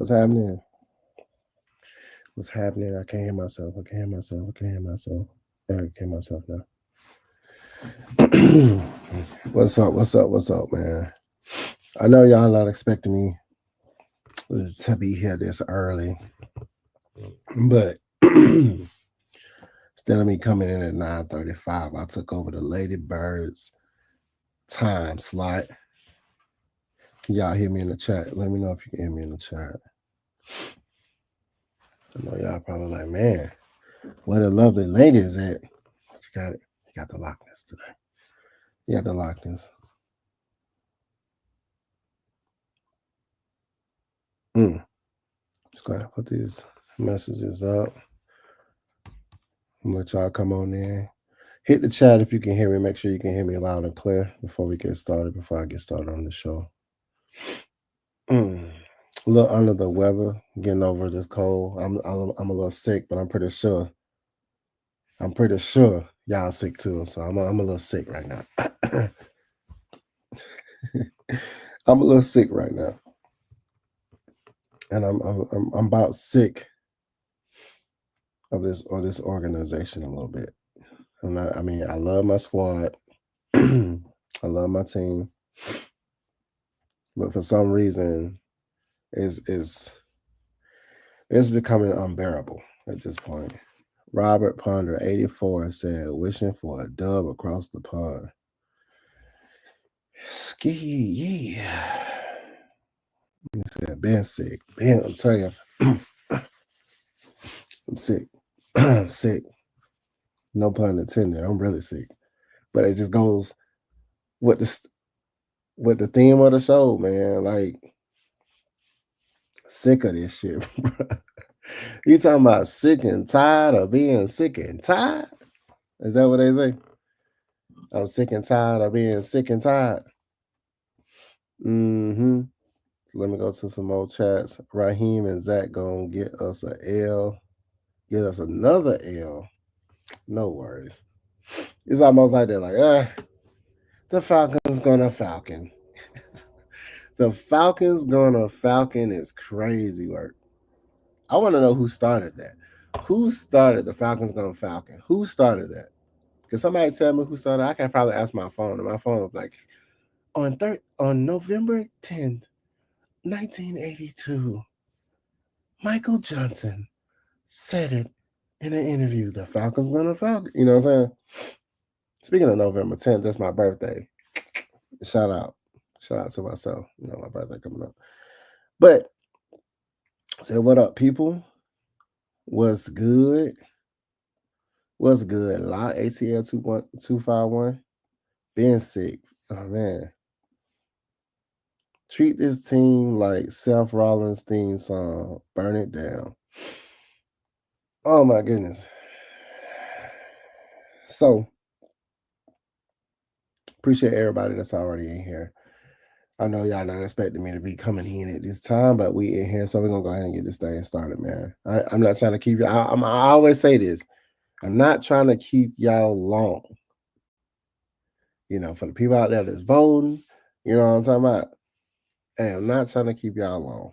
What's happening? What's happening? I can't hear myself. I can't hear myself. I can't hear myself. Yeah, I can hear myself now. What's up? What's up? What's up, man? I know y'all not expecting me to be here this early, but instead of me coming in at 9:35, I took over the Lady Birds time slot. Can y'all hear me in the chat? Let me know if you can hear me in the chat. I know y'all probably like, man, where the lovely ladies at? But you got it. You got the Lochness today. You got the Lochness. Just going to put these messages up. I'm let y'all come on in. Hit the chat if you can hear me. Make sure you can hear me loud and clear before we get started, before I get started on the show. A little under the weather, getting over this cold. I'm a little sick, but I'm pretty sure y'all sick too. So I'm a little sick right now. I'm a little sick right now, and I'm about sick of this organization a little bit. I love my squad. I love my team, but for some reason, it's becoming unbearable at this point. Robert Ponder 84 said, "Wishing for a dub across the pond." Ski, yeah. He said, "Been sick. I'm telling you, I'm sick. I'm sick. No pun intended. I'm really sick. But it just goes with the theme of the show, man. Like, sick of this shit, bro. You talking about sick and tired of being sick and tired? Is that what they say? I'm sick and tired of being sick and tired. So let me go to some more chats. Raheem and Zach gonna get us a L. Get us another L. No worries. It's almost like they're like, the Falcons gonna Falcon. The Falcons gonna Falcon is crazy work. I want to know who started that. Who started the Falcons gonna Falcon? Who started that? Can somebody tell me who started? I can probably ask my phone. And my phone was like, on November 10th, 1982, Michael Johnson said it in an interview. The Falcons gonna Falcon. You know what I'm saying? Speaking of November 10th, that's my birthday. Shout out to myself. You know, my birthday coming up. But say what up, people? What's good? What's good? Lot ATL 251. Being sick. Oh man. Treat this team like Seth Rollins' theme song. Burn it down. Oh my goodness. So appreciate everybody that's already in here. I know y'all not expecting me to be coming in at this time, but we in here, so we're gonna go ahead and get this thing started, man. I'm not trying to keep you. I always say this. I'm not trying to keep y'all long. You know, for the people out there that's voting, you know what I'm talking about. Hey, I'm not trying to keep y'all long.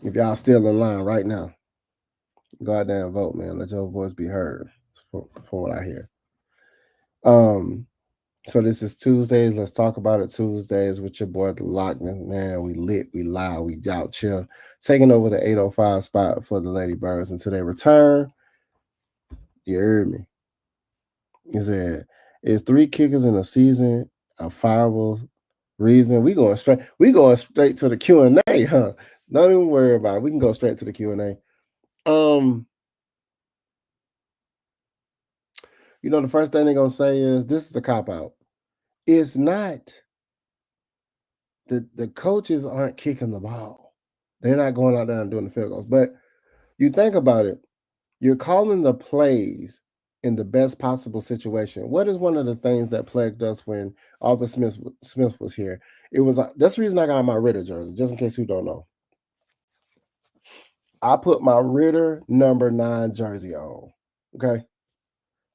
If y'all still in line right now, go out there and vote, man. Let your voice be heard. From what I hear. So this is Tuesdays. Let's talk about it Tuesdays with your boy the Lochness. Man, we lit, we loud, we out chill. Taking over the 805 spot for the Lady Birds until they return. You heard me. He said, "Is 3 kickers in a season a fireable reason?" We going straight to the Q&A, huh? Don't even worry about it. We can go straight to the Q&A. You know, the first thing they're gonna say is this is the cop-out. It's not the coaches aren't kicking the ball. They're not going out there and doing the field goals. But you think about it, you're calling the plays in the best possible situation. What is one of the things that plagued us when Arthur Smith was here? It was that's the reason I got my Ritter jersey, just in case you don't know. I put my Ritter number 9 jersey on. Okay.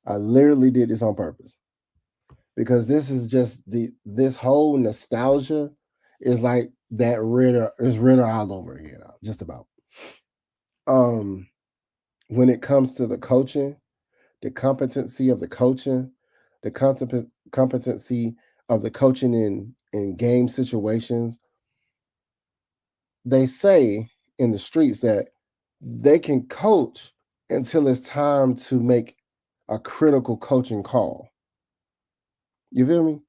I literally did this on purpose. Because this is just this whole nostalgia is like that Ritter is Ritter all over again, just about. Um, when it comes to the coaching, the competency of the coaching, the competency of the coaching in game situations, they say in the streets that they can coach until it's time to make a critical coaching call. You feel me?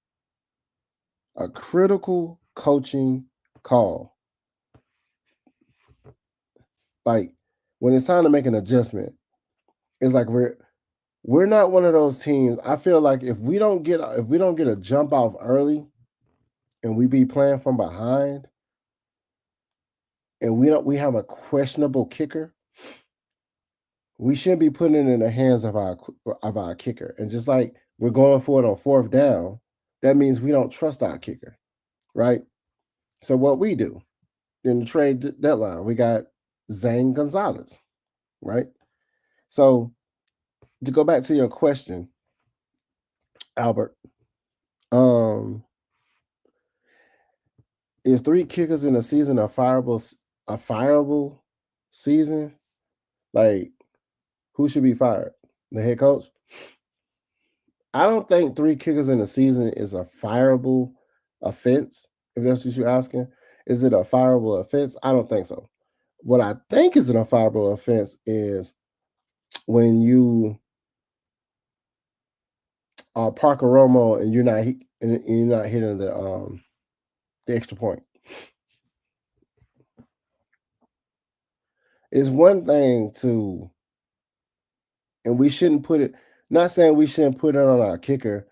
A critical coaching call. Like when it's time to make an adjustment, it's like we're not one of those teams. I feel like if we don't get a jump off early and we be playing from behind and we have a questionable kicker, we shouldn't be putting it in the hands of our kicker. And just like we're going for it on fourth down, that means we don't trust our kicker, right? So what we do in the trade deadline, we got Zane Gonzalez, right? So to go back to your question, Albert, is 3 kickers in a season a fireable season? Like, who should be fired? The head coach? I don't think 3 kickers in a season is a fireable offense, if that's what you're asking. Is it a fireable offense? I don't think so. What I think is an unfireable offense is when you are Parker Romo and you're not hitting the extra point. It's one thing to, and we shouldn't put it. Not saying we shouldn't put it on our kicker.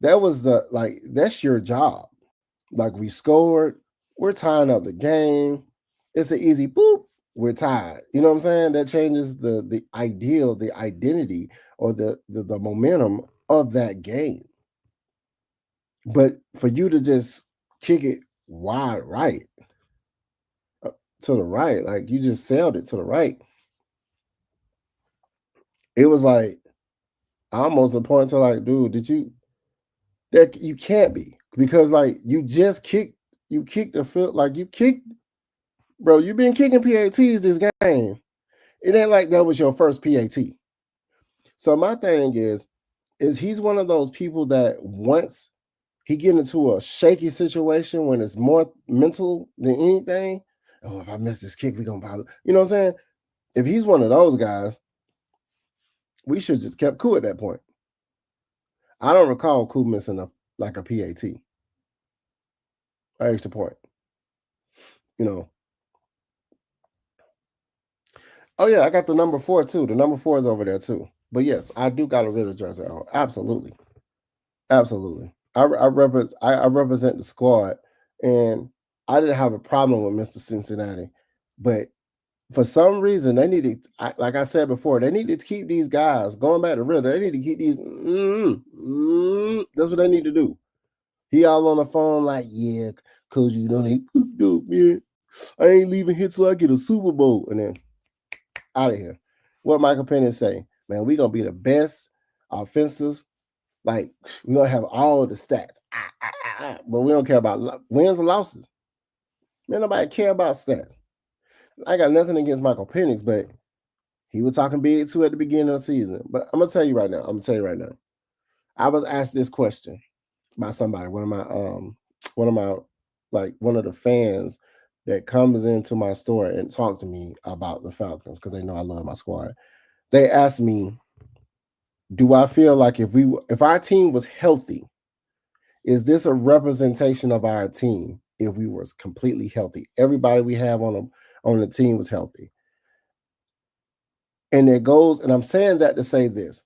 That's your job. Like we scored, we're tying up the game. It's an easy boop. We're tied. You know what I'm saying? That changes the ideal, the identity, or the momentum of that game. But for you to just kick it wide right to the right, like you just sailed it to the right, it was like almost a point to like, dude, did you? That you can't be because like you kicked the field like you kicked, bro. You've been kicking PATs this game. It ain't like that was your first PAT. So my thing is he's one of those people that once he get into a shaky situation when it's more mental than anything. Oh, if I miss this kick, we gonna bother. You know what I'm saying? If he's one of those guys, we should just kept cool at that point. I don't recall Cool missing a PAT, an extra point. You know. Oh yeah, I got the number 4 too. The number 4 is over there too. But yes, I do got a Ritter jersey on. Absolutely, absolutely. I represent the squad, and I didn't have a problem with Mr. Cincinnati, but for some reason they needed, like I said before, they needed to keep these guys going back to Ritter. They need to keep these. That's what they need to do. He all on the phone like, yeah, coach, you know they pooped up, man. I ain't leaving here till I get a Super Bowl, and then out of here. What Michael Penix say? Man, we gonna be the best offensive. Like we gonna have all the stats, but we don't care about wins and losses. Man, nobody care about stats. I got nothing against Michael Penix, but he was talking big too at the beginning of the season. But I'm gonna tell you right now. I was asked this question by somebody, one of the fans that comes into my store and talk to me about the Falcons because they know I love my squad. They asked me, do I feel like if our team was healthy, is this a representation of our team if we was completely healthy? Everybody we have on the team was healthy. And it goes, and I'm saying that to say this.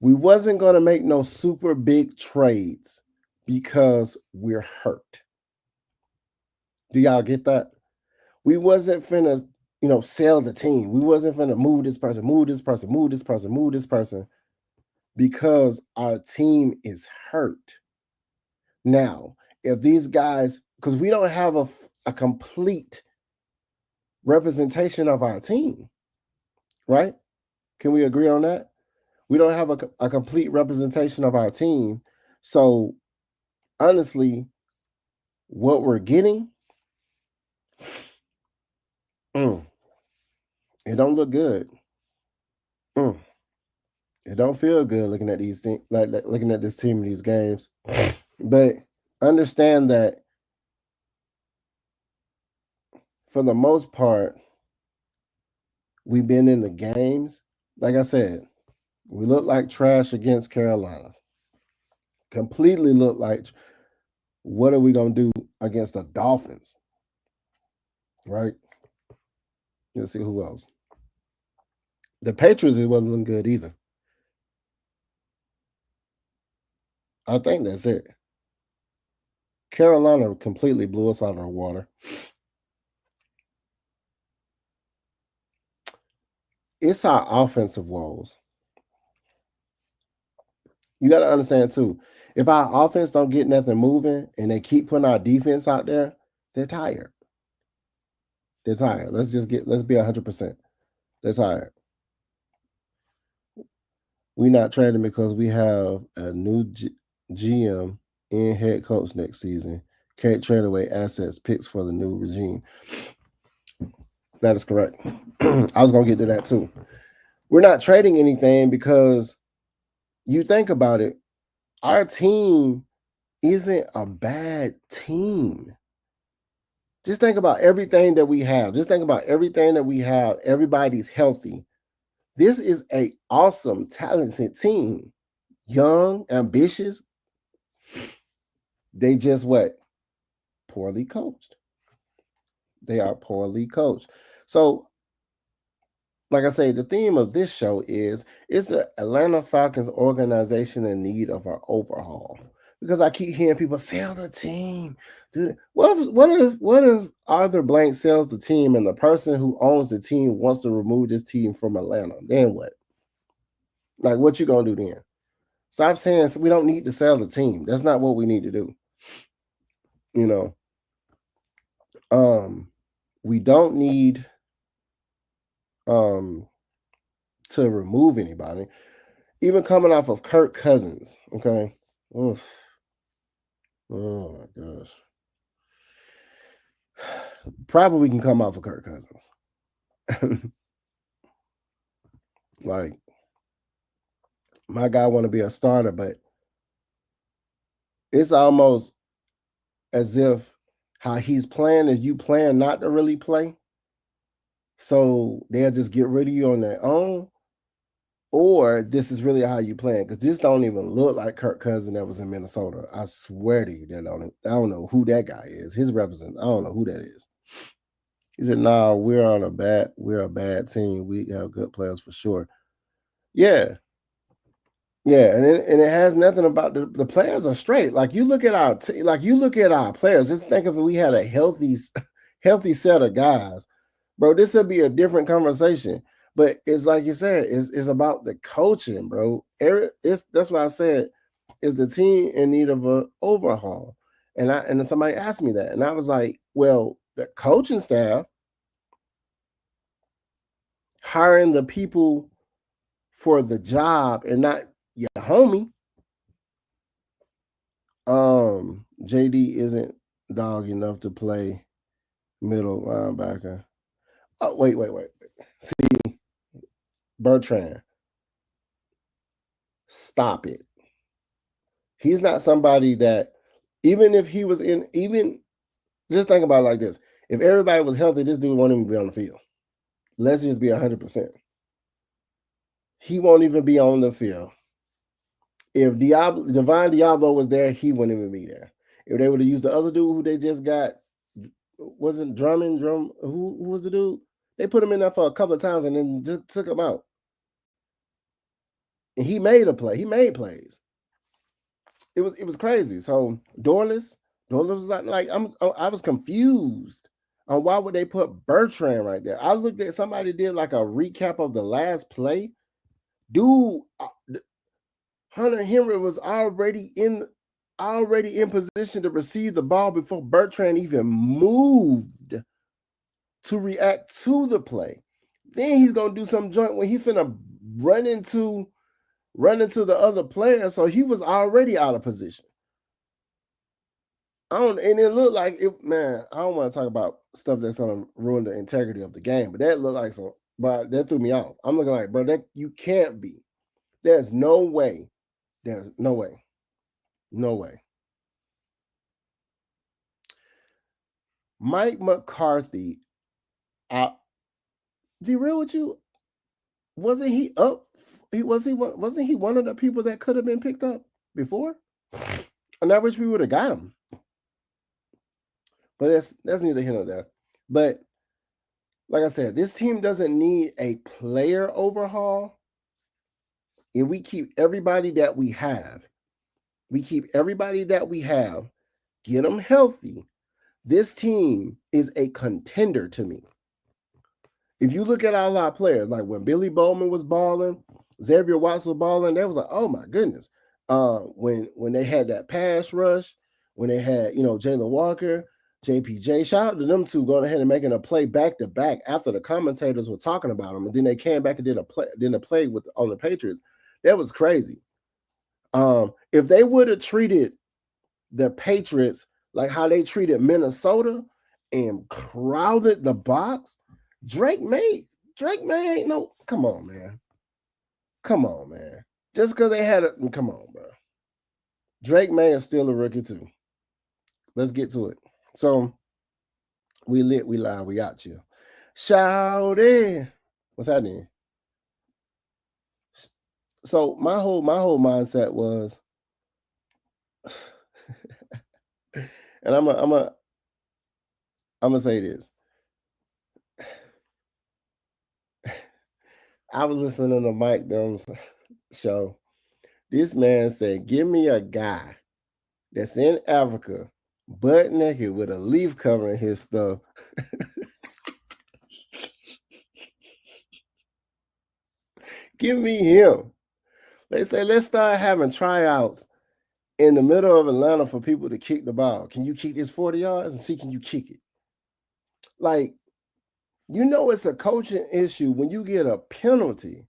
We wasn't going to make no super big trades because we're hurt. Do y'all get that? We wasn't finna, sell the team. We wasn't finna move this person, move this person, move this person, move this person because our team is hurt. Now, if these guys, because we don't have a complete representation of our team, right? Can we agree on that? We don't have a complete representation of our team. So honestly, what we're getting Mm. It don't look good. Mm. It don't feel good looking at these things, like looking at this team in these games. But understand that for the most part, we've been in the games. Like I said, we look like trash against Carolina. Completely look like what are we gonna do against the Dolphins? Right? Let's see who else. The Patriots, it wasn't looking good either. I think that's it. Carolina completely blew us out of the water. It's our offensive woes. You got to understand too. If our offense don't get nothing moving and they keep putting our defense out there, they're tired. They're tired. Let's be 100%. They're tired. We're not trading because we have a new GM and head coach next season. Can't trade away assets, picks for the new regime. That is correct. I was gonna get to that too. We're not trading anything because you think about it, our team isn't a bad team. Just think about everything that we have. Just think about everything that we have. Everybody's healthy. This is a awesome, talented team. Young, ambitious. They just what? Poorly coached. They are poorly coached. So, like I say, the theme of this show is the Atlanta Falcons organization in need of an overhaul? Because I keep hearing people sell the team. Dude, what if Arthur Blank sells the team and the person who owns the team wants to remove this team from Atlanta? Then what? Like, what you gonna do then? Stop saying we don't need to sell the team. That's not what we need to do. You know, we don't need to remove anybody. Even coming off of Kirk Cousins, okay? Oof. Oh my gosh. Probably can come off of Kirk Cousins. Like, my guy want to be a starter, but it's almost as if how he's playing is you playing not to really play. So they'll just get rid of you on their own. Or this is really how you playing. Because this don't even look like Kirk Cousins that was in Minnesota. I swear to you, I don't know who that guy is. His representative, I don't know who that is. He said, "Nah, we're a bad team. We have good players for sure." Yeah, yeah, and it has nothing about the players are straight. Like you look at our players. Just think if we had a healthy set of guys, bro. This would be a different conversation. But it's like you said, it's about the coaching, bro. That's why I said, is the team in need of an overhaul? And somebody asked me that, and I was like, well, the coaching staff hiring the people for the job and not your homie. JD isn't dog enough to play middle linebacker. Oh, wait. See, Bertrand, stop it. He's not somebody that, even if he was even just think about it like this. If everybody was healthy, this dude won't even be on the field. Let's just be 100%. He won't even be on the field. If Divine Diablo was there, he wouldn't even be there. If they would have used the other dude who they just got, wasn't who was the dude? They put him in there for a couple of times and then just took him out. And he made a play. He made plays. It was crazy. So Dorless was like I was confused on why would they put Bertrand right there. I looked at somebody did like a recap of the last play. Dude, Hunter Henry was already in position to receive the ball before Bertrand even moved to react to the play. Then he's gonna do some joint when he finna run into the other player. So he was already out of position. I don't, and it looked like it, man. I don't want to talk about stuff that's gonna ruin the integrity of the game, but that looked like some, but that threw me off. I'm looking like, bro, that you can't be. There's no way. There's no way. No way. Mike McCarthy, I be real with you, wasn't he up? Wasn't he one of the people that could have been picked up before? And I wish we would have got him. But that's neither here nor there. But like I said, this team doesn't need a player overhaul. If we keep everybody that we have, get them healthy. This team is a contender to me. If you look at all our players, like when Billy Bowman was balling, Xavier Watts was balling, that was like, oh my goodness. When they had that pass rush, when they had, Jalen Walker, JPJ, shout out to them two going ahead and making a play back to back after the commentators were talking about them, and then they came back and did a play with on the Patriots. That was crazy. If they would have treated the Patriots like how they treated Minnesota and crowded the box, Drake May ain't no. Come on, man. Just because they had come on, bro. Drake May is still a rookie too. Let's get to it. So we lit, we live, we out you. Shout it. What's happening? So my whole mindset was, and I'm gonna say this. I was listening to Mike Dumb's show. This man said, "Give me a guy that's in Africa, butt naked with a leaf covering his stuff." Give me him. They say, let's start having tryouts in the middle of Atlanta for people to kick the ball. Can you kick this 40 yards and see can you kick it? Like, it's a coaching issue when you get a penalty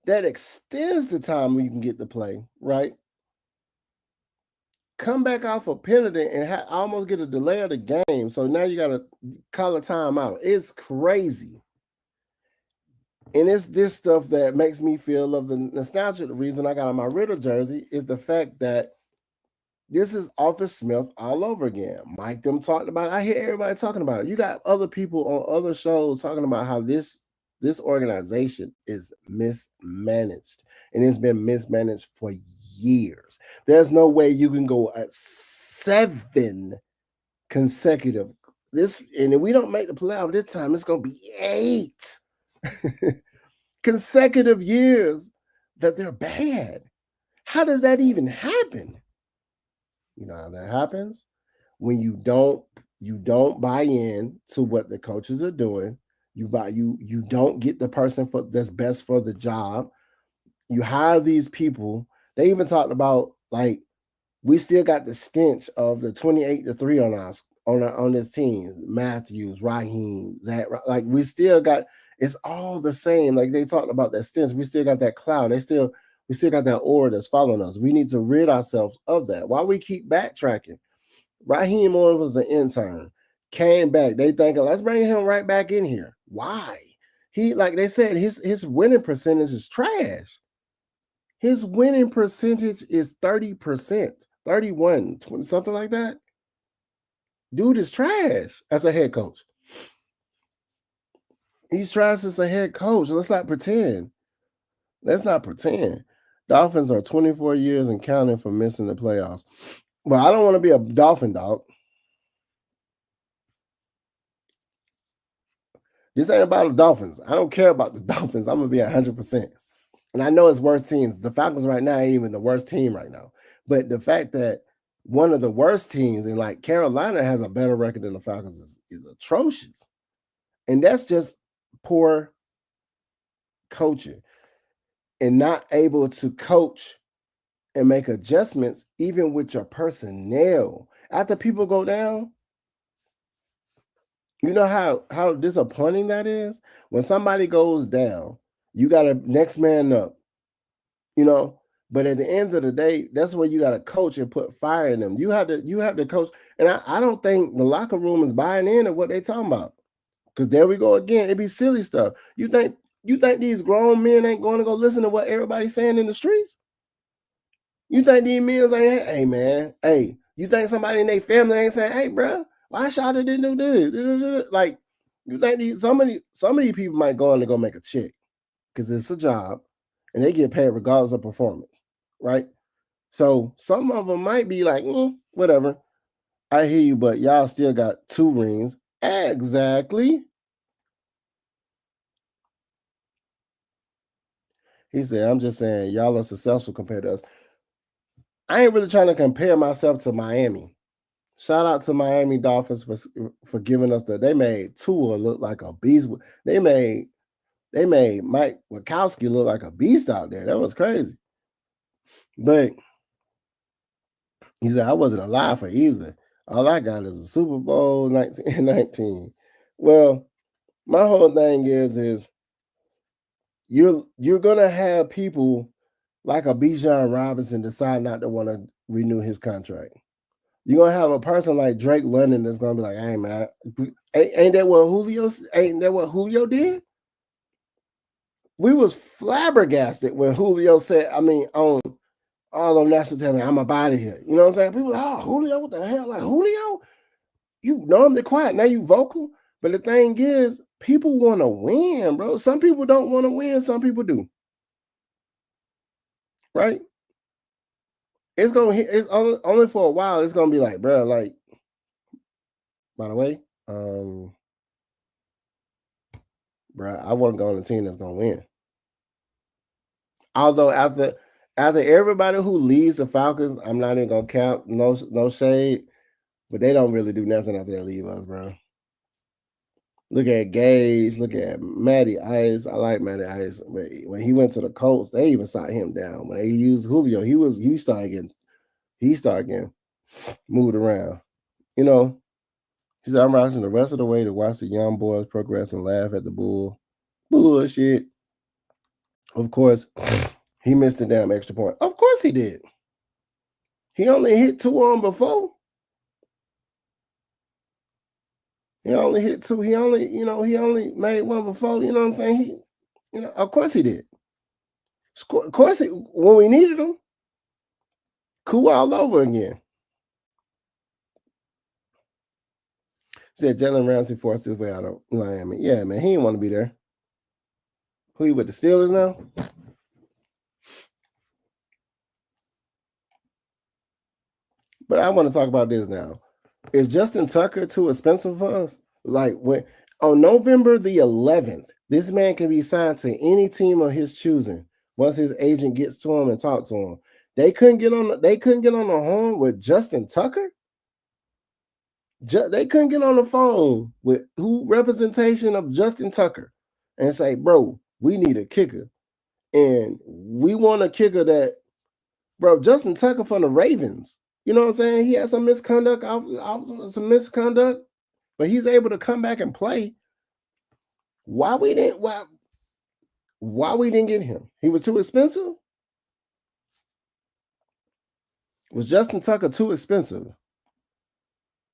that extends the time when you can get the play, right? Come back off a penalty and almost get a delay of the game. So now you got to call a timeout. It's crazy. And it's this stuff that makes me feel of the nostalgia. The reason I got on my Riddle jersey is the fact that this is Arthur Smith all over again. Mike them talked about it. I hear everybody talking about it. You got other people on other shows talking about how this organization is mismanaged. And it's been mismanaged for years. There's no way you can go at 7 consecutive. And if we don't make the playoff this time, it's going to be 8 consecutive years that they're bad. How does that even happen? You know how that happens? When you don't buy in to what the coaches are doing. You don't get the person that's best for the job. You hire these people. They even talked about, like, we still got the stench of the 28-3 on this team. Matthews, Raheem, Zach, like we still got, it's all the same. Like they talked about that stench. We still got that cloud. We still got that aura that's following us. We need to rid ourselves of that. Why we keep backtracking? Raheem Owens was an intern, came back. They think, let's bring him right back in here. Why? He, like they said, his winning percentage is trash. His winning percentage is 30%, 31, 20, something like that. Dude is trash as a head coach. He's trash as a head coach. Let's not pretend. Dolphins are 24 years and counting for missing the playoffs. Well, I don't want to be a Dolphin dog. This ain't about the Dolphins. I don't care about the Dolphins. I'm going to be 100%. And I know it's worse teams. The Falcons right now ain't even the worst team right now. But the fact that one of the worst teams, and like Carolina has a better record than the Falcons, is atrocious. And that's just poor coaching and not able to coach and make adjustments even with your personnel. After people go down, you know how disappointing that is? When somebody goes down, you got to next man up, But at the end of the day, that's where you got to coach and put fire in them. You have to coach. And I don't think the locker room is buying into what they talking about. Because there we go again. It be silly stuff. You think these grown men ain't going to go listen to what everybody's saying in the streets? You think these men ain't, hey man, hey, you think somebody in their family ain't saying, hey, bro, why Shawty didn't do this? Like, you think some of these people might go on to go make a check because it's a job and they get paid regardless of performance, right? So some of them might be like, whatever. I hear you, but y'all still got 2 rings. Exactly. He said, I'm just saying y'all are successful compared to us. I ain't really trying to compare myself to Miami. Shout out to Miami Dolphins for giving us They made Tua look like a beast. They made Mike Wachowski look like a beast out there. That was crazy. But he said I wasn't alive for either. All I got is a Super Bowl 1919. Well, my whole thing is you're gonna have people like a Bijan Robinson decide not to want to renew his contract. You're gonna have a person like Drake London that's gonna be like, "Hey man, ain't that what Julio did?" We was flabbergasted when Julio said, on all on national television, "I'm about it here." You know what I'm saying? People, Julio, what the hell? Like Julio, you normally quiet, now you vocal. But the thing is, people want to win, bro. Some people don't want to win, some people do, right? It's gonna hit. It's only for a while. It's gonna be like, bro, like. By the way, bro, I want to go on a team that's gonna win. Although after everybody who leaves the Falcons, I'm not even gonna count no shade, but they don't really do nothing after they leave us, bro. Look at Gage, look at Matty Ice. I like Matty Ice, but when he went to the Colts, they even sat him down. When they used Julio, he started getting moved around. You know, he said, I'm rushing the rest of the way to watch the young boys progress and laugh at the bullshit. Of course, he missed a damn extra point. Of course he did. He only hit 2 on before. He only hit 2. He only made 1 before. You know what I'm saying? Of course he did. Of course, when we needed him, cool all over again. Said Jalen Ramsey forced his way out of Miami. Yeah, man, he didn't want to be there. Who he with the Steelers now? But I want to talk about this now. Is Justin Tucker too expensive for us? Like when on November the 11th, this man can be signed to any team of his choosing once his agent gets to him and talk to him. They couldn't get on the horn with Justin Tucker. They couldn't get on the phone with who representation of Justin Tucker and say, bro, we need a kicker. And we want a kicker that, bro, Justin Tucker from the Ravens. You know what I'm saying? He had some misconduct, but he's able to come back and play. Why we didn't get him? He was too expensive? Was Justin Tucker too expensive?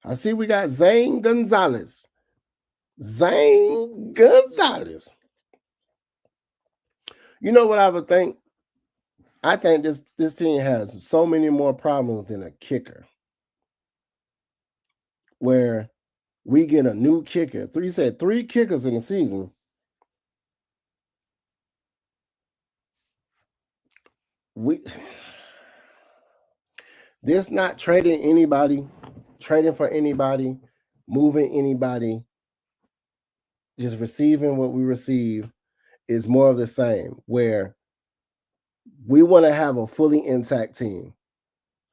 I see we got Zane Gonzalez. You know what I would think? I think this team has so many more problems than a kicker. Where we get a new kicker. You said 3 kickers in the season. This not trading anybody, trading for anybody, moving anybody, just receiving what we receive is more of the same, where we want to have a fully intact team.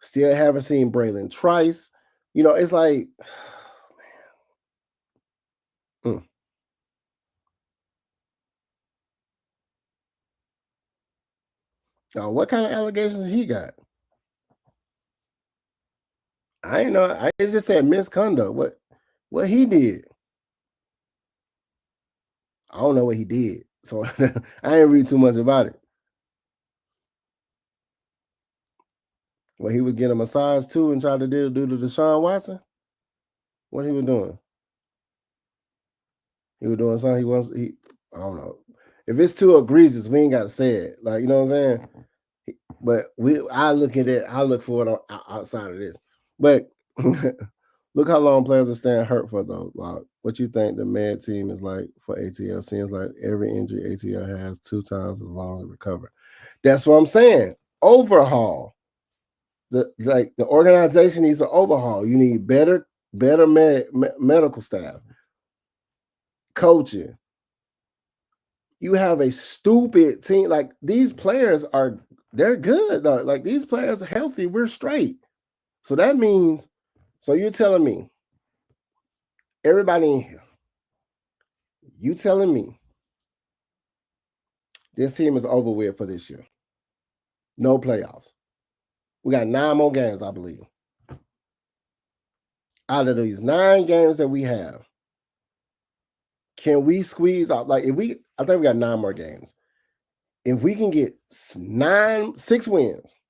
Still haven't seen Braylon Trice. It's like, oh, what kind of allegations he got? I ain't know. I just said misconduct. What he did? I don't know what he did, so I ain't read too much about it. Well, he would get a massage too and try to do to Deshaun Watson. What he was doing? He was doing something he wants. I don't know. If it's too egregious, we ain't got to say it. Like, you know what I'm saying? But I look at it. I look for it outside of this. But look how long players are staying hurt for though. Like, what you think the med team is like for ATL? Seems like every injury ATL has 2 times as long to recover. That's what I'm saying. Overhaul. The organization needs an overhaul. You need better medical staff, coaching. You have a stupid team. Like these players they're good though. Like these players are healthy. We're straight. So that means, so you're telling me, everybody in here, you telling me this team is over with for this year. No playoffs. We got 9 more games, I believe. Out of these 9 games that we have, can we squeeze out? Like I think we got 9 more games. If we can get 6 wins,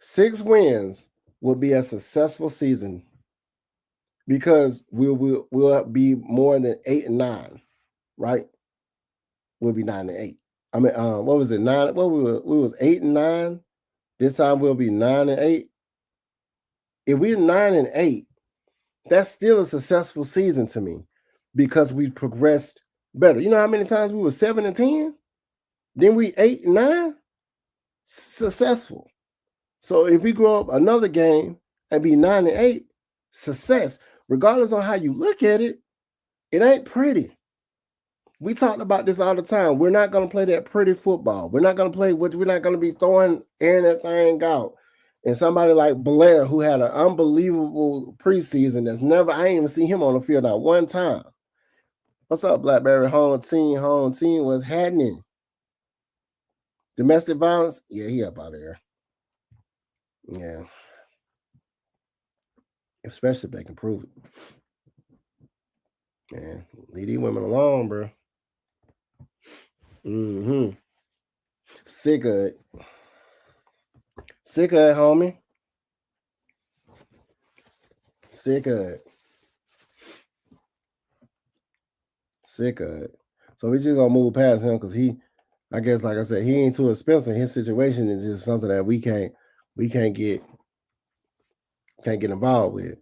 6 wins will be a successful season because we'll be more than 8 and 9, right? We'll be 9 and 8. I mean, what was it? 9? What we was 8 and 9. This time we'll be 9 and 8. If we're 9 and 8, that's still a successful season to me because we progressed better. You know how many times we were 7 and 10? Then we 8 and 9? Successful. So if we grow up another game and be 9 and 8, success. Regardless on how you look at it, it ain't pretty. We talked about this all the time. We're not going to play that pretty football. We're not going to play we're not going to be throwing airing that thing out. And somebody like Blair, who had an unbelievable preseason, I ain't even seen him on the field not one time. What's up, Blackberry? Home team, what's happening? Domestic violence? Yeah, he up out of there. Yeah. Especially if they can prove it. Man, leave these women alone, bro. Mm-hmm. Sick of it. Sick of it, homie. Sick of it. Sick of it. So we just gonna move past him because I guess, like I said, he ain't too expensive. His situation is just something that we can't get involved with.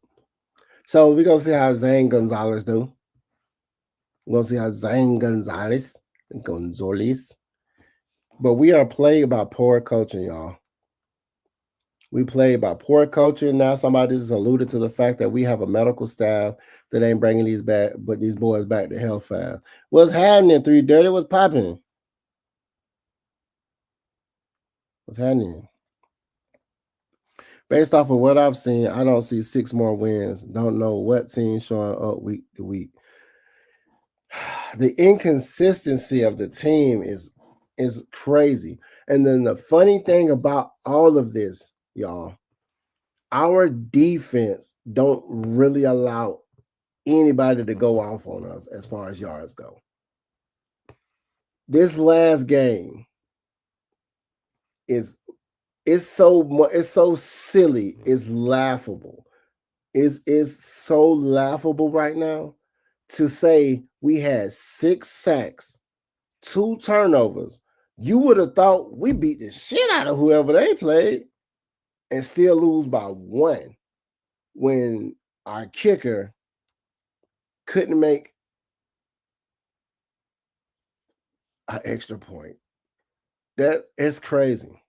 So we're gonna see how Zane Gonzalez do. We're gonna see how Zane Gonzalez. But we are plagued by poor coaching, y'all. We played by poor coaching. Now somebody just alluded to the fact that we have a medical staff that ain't bringing these boys back to health fast. What's happening? 3 Dirty? What's popping? What's happening? Based off of what I've seen, I don't see 6 more wins. Don't know what team showing up week to week. The inconsistency of the team is crazy. And then the funny thing about all of this, y'all, our defense don't really allow anybody to go off on us as far as yards go. This last game it's so silly. It's laughable. It's so laughable right now to say we had 6 sacks, 2 turnovers. You would have thought we beat the shit out of whoever they played and still lose by 1 when our kicker couldn't make an extra point. That is crazy.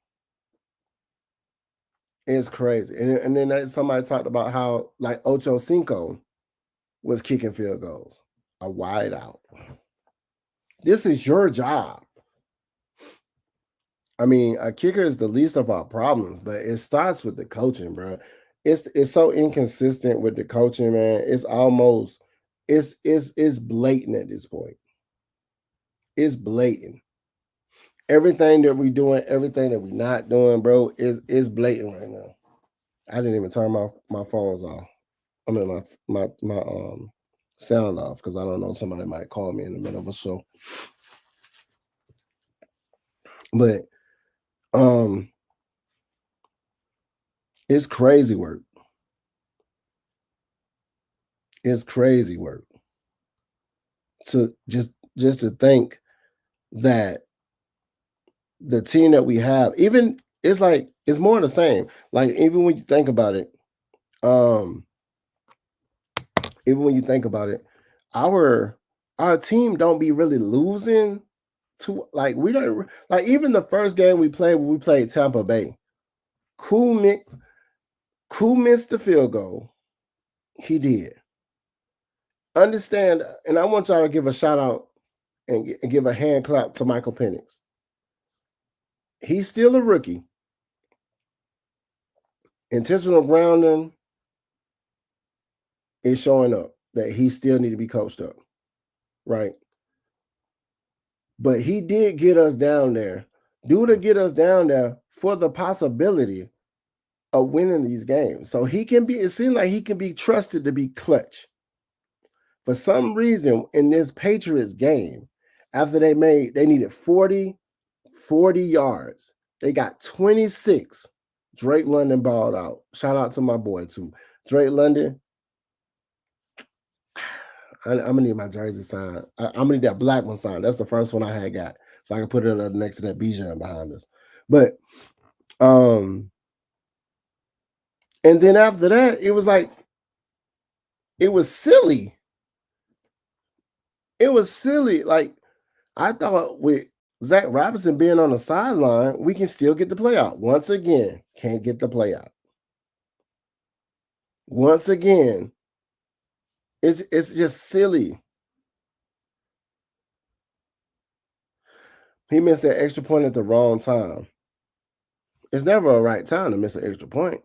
It's crazy. And then somebody talked about how like Ocho Cinco was kicking field goals, a wide out. This is your job. I mean, a kicker is the least of our problems, but it starts with the coaching, bro. It's so inconsistent with the coaching, man. It's almost it's blatant at this point. It's blatant. Everything that we're doing, everything that we're not doing, bro, is blatant right now. I didn't even turn my phones off. I mean my sound off because I don't know, somebody might call me in the middle of a show. But it's crazy work. It's crazy work to just to think that the team that we have, even it's like it's more of the same. Like even when you think about it, um, even when you think about it, our our team don't be really losing to like we don't like even the first game we played when we played Tampa Bay. Cool mix, cool missed the field goal. He did. Understand, and I want y'all to give a shout out and give a hand clap to Michael Penix. He's still a rookie. Intentional grounding is showing up that he still need to be coached up, right? But he did get us down there. Due to get us down there for the possibility of winning these games. So he can be, it seems like he can be trusted to be clutch. For some reason, in this Patriots game, after they needed 40 yards. They got 26. Drake London balled out. Shout out to my boy, too. Drake London, I'm gonna need my jersey signed. I'm gonna need that black one signed. That's the first one I had got. So I can put it next to that Bijan behind us. But and then after that, it was like it was silly. It was silly. Like I thought with Zach Robinson being on the sideline, we can still get the play out. Once again, can't get the play out. Once again, it's just silly. He missed that extra point at the wrong time. It's never a right time to miss an extra point.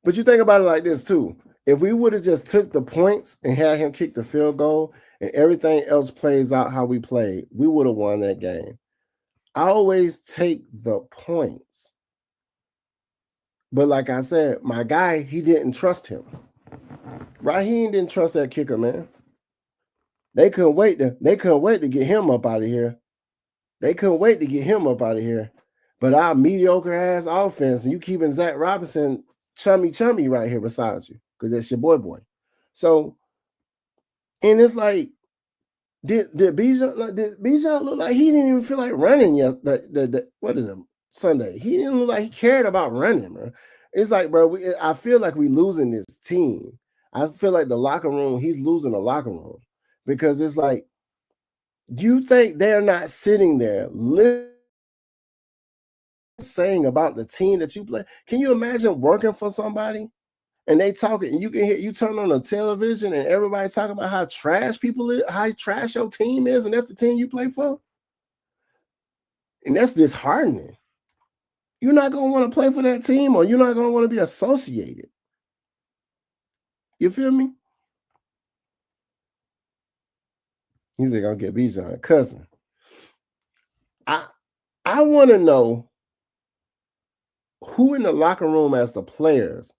But you think about it like this too. If we would have just took the points and had him kick the field goal and everything else plays out how we played, we would have won that game. I always take the points. But like I said, my guy, he didn't trust him. Raheem didn't trust that kicker, man. They couldn't wait to get him up out of here. But our mediocre ass offense, and you keeping Zach Robinson chummy right here beside you, because that's your boy. So, and it's like, did Bijan look like he didn't even feel like running yet? What is it? Sunday. He didn't look like he cared about running, bro. It's like, bro, I feel like we losing this team. I feel like the locker room, he's losing the locker room. Because it's like, you think they're not sitting there saying about the team that you play? Can you imagine working for somebody and they talking, and you turn on the television and everybody talking about how trash people is, how trash your team is, and that's the team you play for? And that's disheartening. You're not gonna want to play for that team, or you're not gonna want to be associated. You feel me? He's like, I'll get Bijan, cousin. I want to know who in the locker room as the players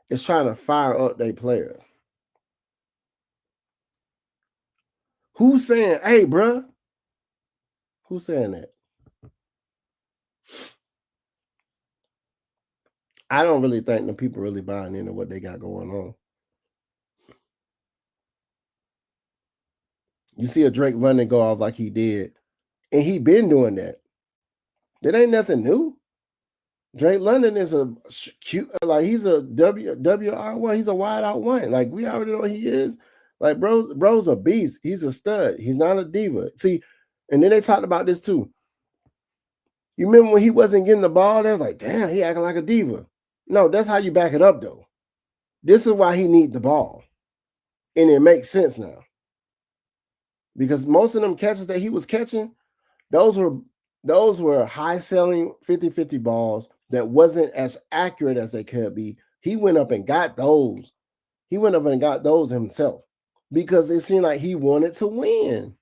is trying to fire up their players. Who's saying, hey, bruh? Who's saying that? I don't really think the people really buying into what they got going on. You see a Drake London go off like he did, and he been doing that. That ain't nothing new. Drake London is a cute, like he's a WR1. He's a wide out one. Like we already know he is. Like bro's a beast. He's a stud. He's not a diva. See, and then they talked about this too. You remember when he wasn't getting the ball? They was like, damn, he acting like a diva. No, that's how you back it up though. This is why he need the ball. And it makes sense now. Because most of them catches that he was catching, those were high selling 50-50 balls that wasn't as accurate as they could be. He went up and got those. He went up and got those himself because it seemed like he wanted to win.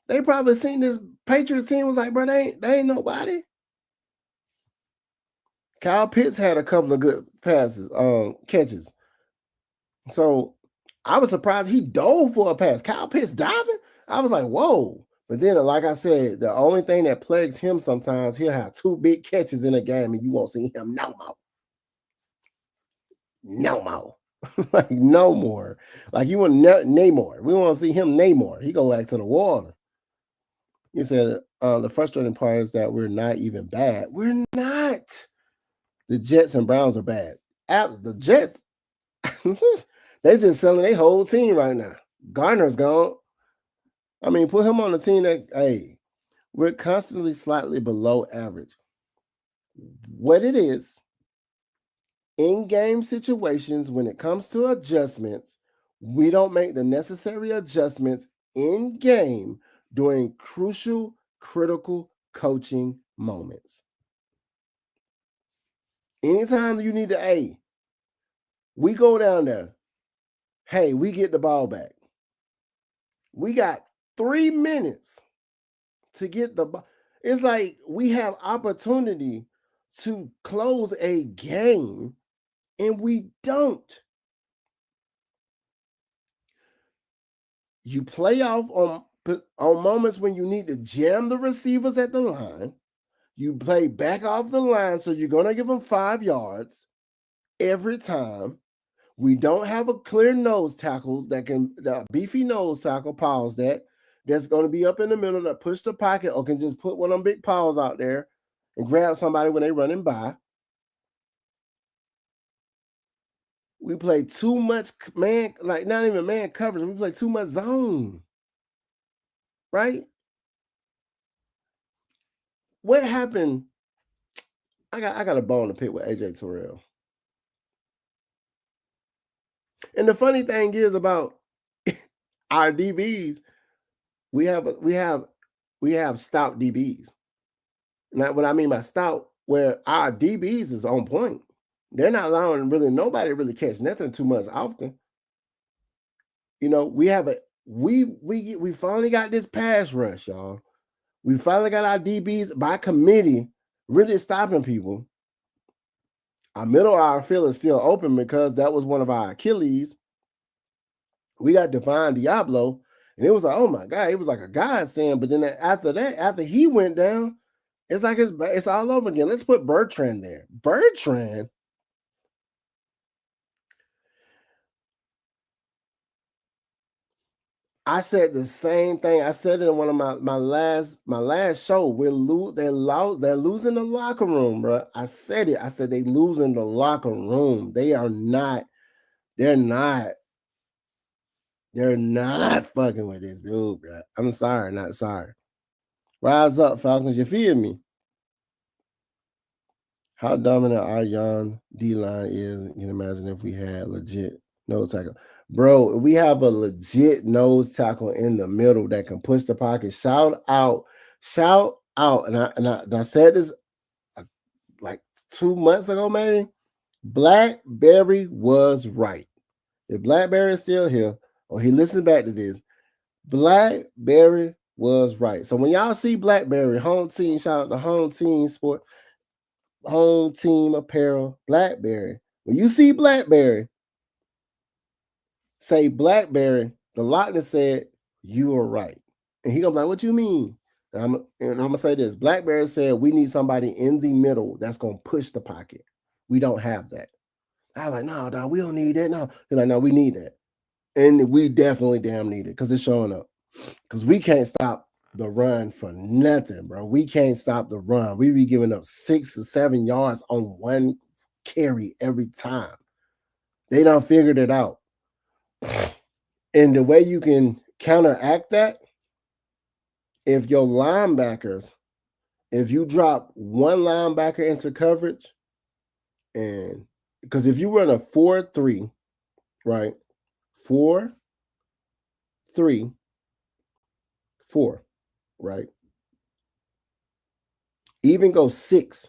They probably seen this Patriots team was like, bro, they ain't nobody. Kyle Pitts had a couple of good catches. So I was surprised he dove for a pass. Kyle Pitts diving? I was like, whoa. But then, like I said, the only thing that plagues him sometimes, he'll have two big catches in a game and you won't see him no more. No more. Like no more. Like you want Namor. We want to see him Namor. He go back to the water. He said the frustrating part is that we're not even bad. We're not. The Jets and Browns are bad. The Jets, they just selling their whole team right now. Garner's gone. I mean, put him on the team that, hey, we're constantly slightly below average. What it is, in game situations, when it comes to adjustments, we don't make the necessary adjustments in game during crucial, critical coaching moments. Anytime you need to, hey, we go down there, hey, we get the ball back. We got 3 minutes to get the ball. It's like we have opportunity to close a game and we don't. You play off on moments when you need to jam the receivers at the line. You play back off the line, so you're going to give them 5 yards every time. We don't have a clear nose tackle the beefy nose tackle, pause that's going to be up in the middle that push the pocket or can just put one of them big paws out there and grab somebody when they running by. We play too much man, like not even man coverage. We play too much zone, right? What happened? I got a bone to pick with AJ Terrell. And the funny thing is about our DBs, we have stout DBs. Now, what I mean by stout, where our DBs is on point. They're not allowing nobody really catch nothing too much often. You know, we finally got this pass rush, y'all. We finally got our DBs by committee really stopping people. Our middle of our field is still open because that was one of our Achilles. We got Divine Diablo, and it was like, oh my God, it was like a godsend. But then after he went down, it's like it's all over again. Let's put Bertrand there. Bertrand. I said the same thing. I said it in one of my last show. They're losing the locker room, bro. I said it. I said they losing the locker room. They're not fucking with this dude, bro. I'm sorry, not sorry. Rise up, Falcons. You feel me? How dominant our young D line is. You can imagine if we had legit nose tackle. Bro, we have a legit nose tackle in the middle that can push the pocket. Shout out. And I said this like 2 months ago, maybe. Blackberry was right. If Blackberry is still here, or he listened back to this, Blackberry was right. So when y'all see Blackberry, home team, shout out to home team sport, home team apparel, Blackberry. When you see Blackberry, say Blackberry, the Lochness said, you are right. And he gonna be like, what you mean? And I'm gonna say this. Blackberry said we need somebody in the middle that's gonna push the pocket. We don't have that. I was like, no, dog, we don't need that. No. He's like, no, we need that. And we definitely damn need it because it's showing up. Because we can't stop the run for nothing, bro. We can't stop the run. We be giving up 6 or 7 yards on one carry every time. They done figured it out. And the way you can counteract that, if your linebackers, if you drop one linebacker into coverage, and because if you run a 4-3, right? 4-3-4, right? Even go 6-2,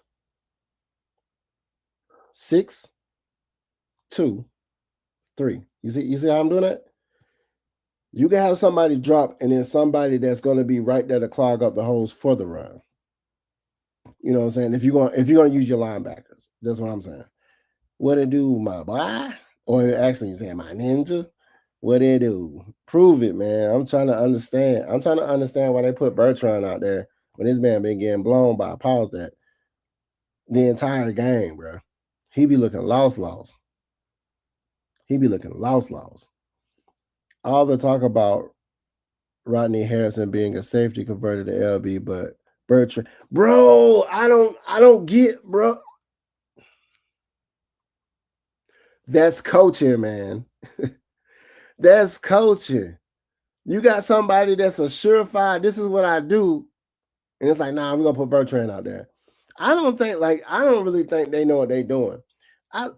You see how I'm doing that? You can have somebody drop and then somebody that's going to be right there to clog up the holes for the run. You know what I'm saying? If you're gonna use your linebackers, that's what I'm saying. What it do, my boy? Or actually, you saying my ninja? What it do? Prove it, man. I'm trying to understand. I'm trying to understand why they put Bertrand out there when this man been getting blown by pause that the entire game, bro. He be looking lost. he be looking lost. All the talk about Rodney Harrison being a safety converted to LB, but Bertrand, bro, I don't get, bro. That's coaching, man. That's coaching. You got somebody that's a surefire, this is what I do. And it's like, nah, I'm gonna put Bertrand out there. I don't really think they know what they're doing. I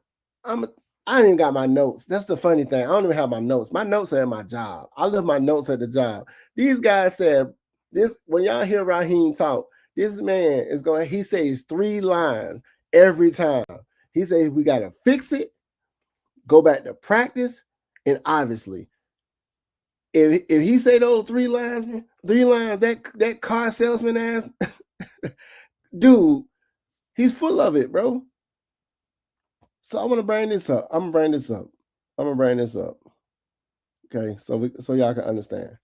I'm I ain't even got my notes. That's the funny thing. I don't even have my notes. My notes are at my job. I left my notes at the job. These guys said this when y'all hear Raheem talk, this man is going, he says 3 lines every time. He says we gotta fix it, go back to practice, and obviously if he say those 3 lines, that car salesman ass dude, he's full of it, bro. So I'm gonna bring this up. Okay, so y'all can understand.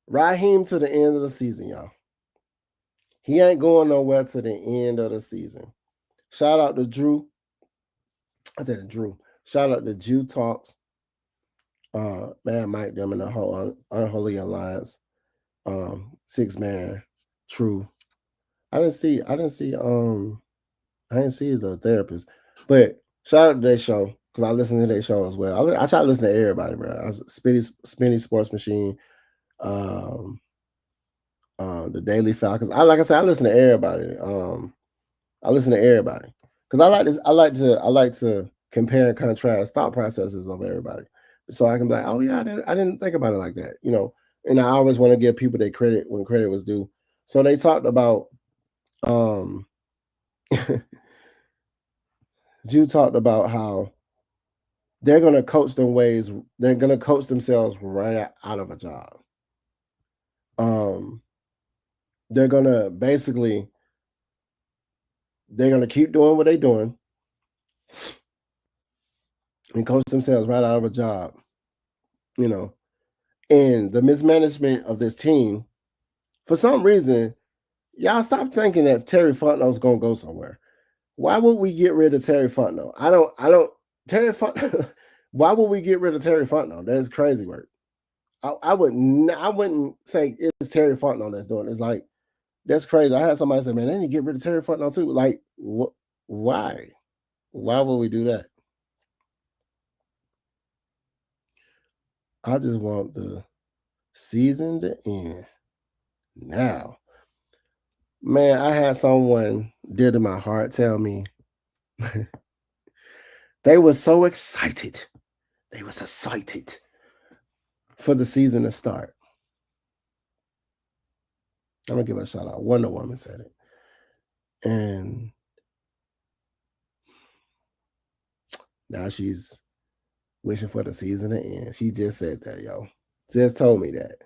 Raheem to the end of the season, y'all. He ain't going nowhere to the end of the season. Shout out to Drew. I said Drew. Shout out to Jew Talks. Man, Mike them in the whole Unholy Alliance. 6-man. True. I didn't see the therapist, but shout out to that show because I listen to that show as well. I try to listen to everybody, bro. I was Spinny Sports Machine, the Daily Falcons. Like I said, I listen to everybody. I listen to everybody because I like this. I like to compare and contrast thought processes of everybody, so I can be like, oh yeah, I didn't think about it like that, you know. And I always want to give people their credit when credit was due. So they talked about Jew talked about how they're going to coach they're going to coach themselves right out of a job. They're going to keep doing what they're doing and coach themselves right out of a job, you know. And the mismanagement of this team, for some reason, y'all stop thinking that Terry Fontenot's going to go somewhere. Why would we get rid of Terry Fontenot? Terry Fontenot, why would we get rid of Terry Fontenot? That's crazy work. I wouldn't say it's Terry Fontenot that's doing it. It's like, that's crazy. I had somebody say, man, they need to get rid of Terry Fontenot too. Like, why? Why would we do that? I just want the season to end now. Man, I had someone dear to my heart tell me they were so excited. They was excited for the season to start. I'm gonna give a shout out. Wonder Woman said it. And now she's wishing for the season to end. She just said that, yo. Just told me that.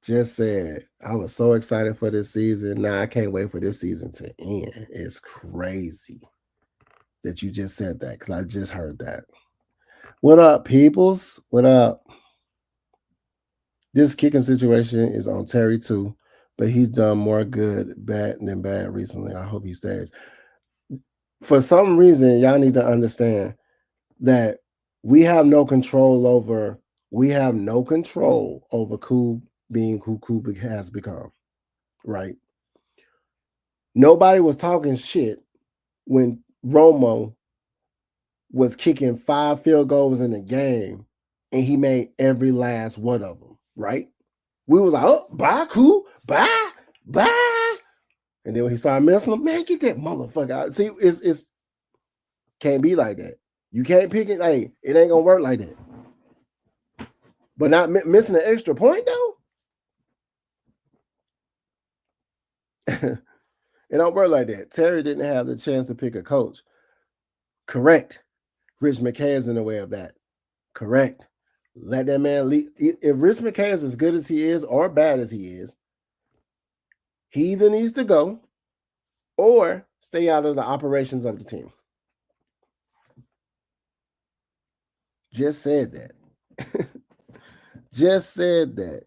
Just said, I was so excited for this season. Now I can't wait for this season to end. It's crazy that you just said that because I just heard that. What up, peoples? What up? This kicking situation is on Terry too, but he's done more good than bad recently. I hope he stays. For some reason, y'all need to understand that we have no control over Cool being who Cool has become, right? Nobody was talking shit when Romo was kicking 5 field goals in a game and he made every last one of them, right? We was like, oh, bye, Cool, bye. And then when he started messing them, man, get that motherfucker out. See, it's can't be like that. You can't pick it. Hey, it ain't gonna work like that. But not missing an extra point though. It don't work like that. Terry didn't have the chance to pick a coach. Correct. Rich McKay is in the way of that. Correct. Let that man lead. If Rich McKay is as good as he is or bad as he is, he either needs to go or stay out of the operations of the team. Just said that. Just said that.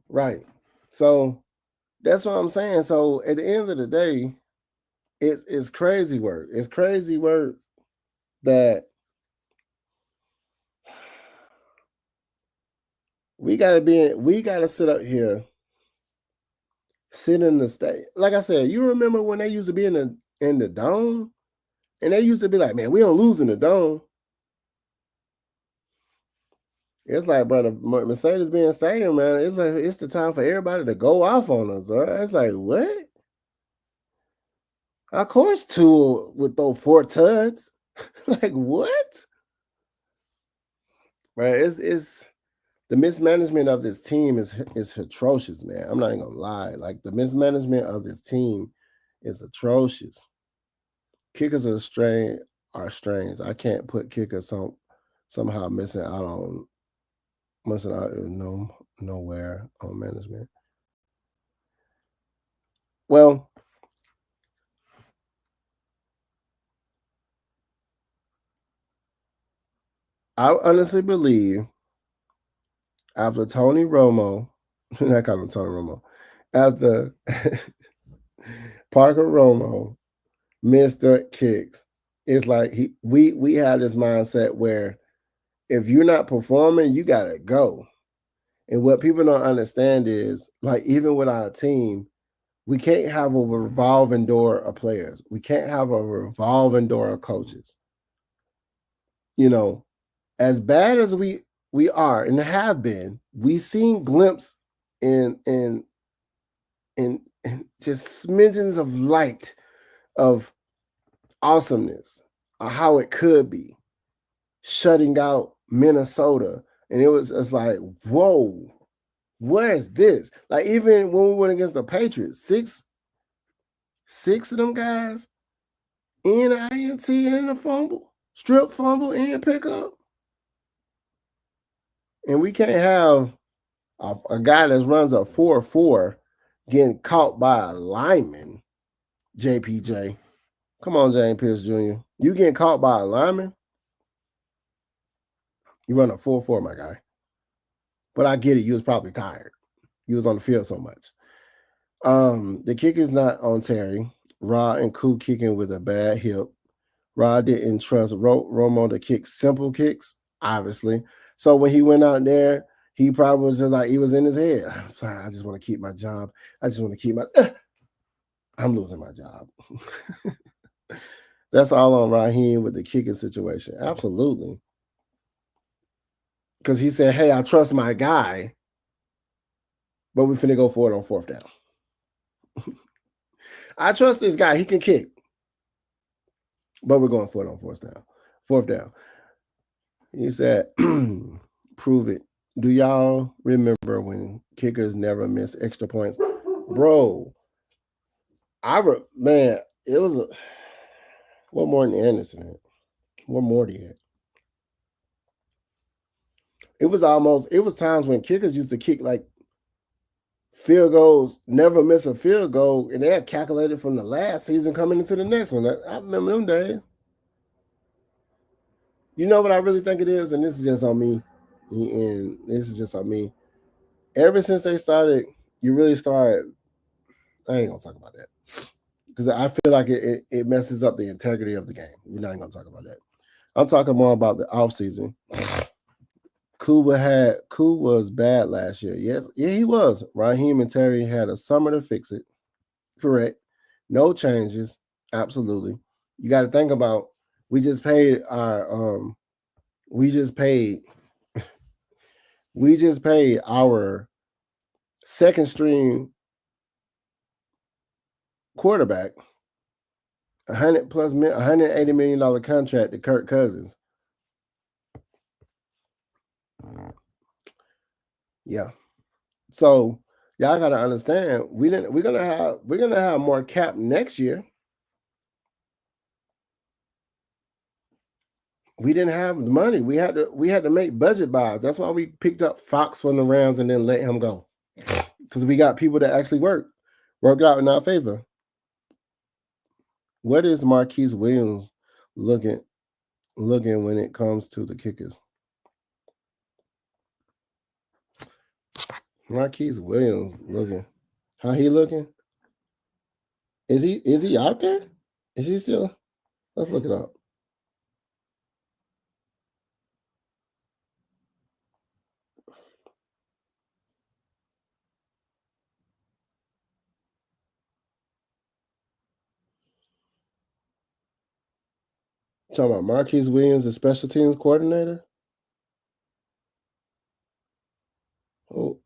Right. So that's what I'm saying. So at the end of the day, it's crazy work. It's crazy work that we gotta sit up here, sit in the state. Like I said, you remember when they used to be in the dome? And they used to be like, man, we don't lose in the dome. It's like, brother, Mercedes Benz Stadium, man. It's like it's the time for everybody to go off on us. It's like, what? Of course, two would throw 4 tuds. Like what? Right? It's the mismanagement of this team is atrocious, man. I'm not even gonna lie. Like the mismanagement of this team is atrocious. Kickers are strange. I can't put kickers somehow missing out nowhere on management. Well, I honestly believe after Tony Romo, not call him Tony Romo, after Parker Romo missed the kicks, it's like we had this mindset where if you're not performing, you gotta go. And what people don't understand is like even without a team, we can't have a revolving door of players. We can't have a revolving door of coaches. You know, as bad as we are and have been, we've seen glimpse in just smidgens of light of awesomeness, of how it could be, shutting out Minnesota. And it was just like, whoa, where is this? Like even when we went against the Patriots, six of them guys in INT and a fumble, strip fumble and pickup. And we can't have a guy that runs a 4-4 getting caught by a lineman, JPJ. Come on, James Pierce Jr. You getting caught by a lineman? You run a 4-4, my guy. But I get it. You was probably tired. You was on the field so much. The kick is not on Terry. Ra and Koo kicking with a bad hip. Ra didn't trust Romo to kick simple kicks, obviously. So when he went out there, he probably was just like, he was in his head. I just want to keep my job. I just want to keep my. I'm losing my job. That's all on Raheem with the kicking situation. Absolutely. Because he said, hey, I trust my guy, but we finna go for it on 4th down. I trust this guy. He can kick. But we're going for it on 4th down. 4th down. He said, prove it. Do y'all remember when kickers never miss extra points? Bro, man, it was what more than Anderson had? What more do you have? It was times when kickers used to kick like field goals, never miss a field goal, and they had calculated from the last season coming into the next one. I remember them days. You know what I really think it is, and this is just on me, and this is just on me. Ever since they started, you really started. I ain't gonna talk about that because I feel like it messes up the integrity of the game. We're not gonna talk about that. I'm talking more about the offseason. Koo was bad last year. Yes, yeah, he was. Raheem and Terry had a summer to fix it. Correct. No changes. Absolutely. You got to think about we just paid we just paid our second string quarterback $180 million contract to Kirk Cousins. Yeah. So y'all gotta understand we're gonna have more cap next year. We didn't have the money. We had to make budget buys. That's why we picked up Fox from the Rams and then let him go. Because we got people that actually worked out in our favor. What is Marquise Williams looking when it comes to the kickers? Marquise Williams looking. How he looking? Is he out there? Is she still? Let's look it up. Talking about Marquise Williams, the special teams coordinator. Oh,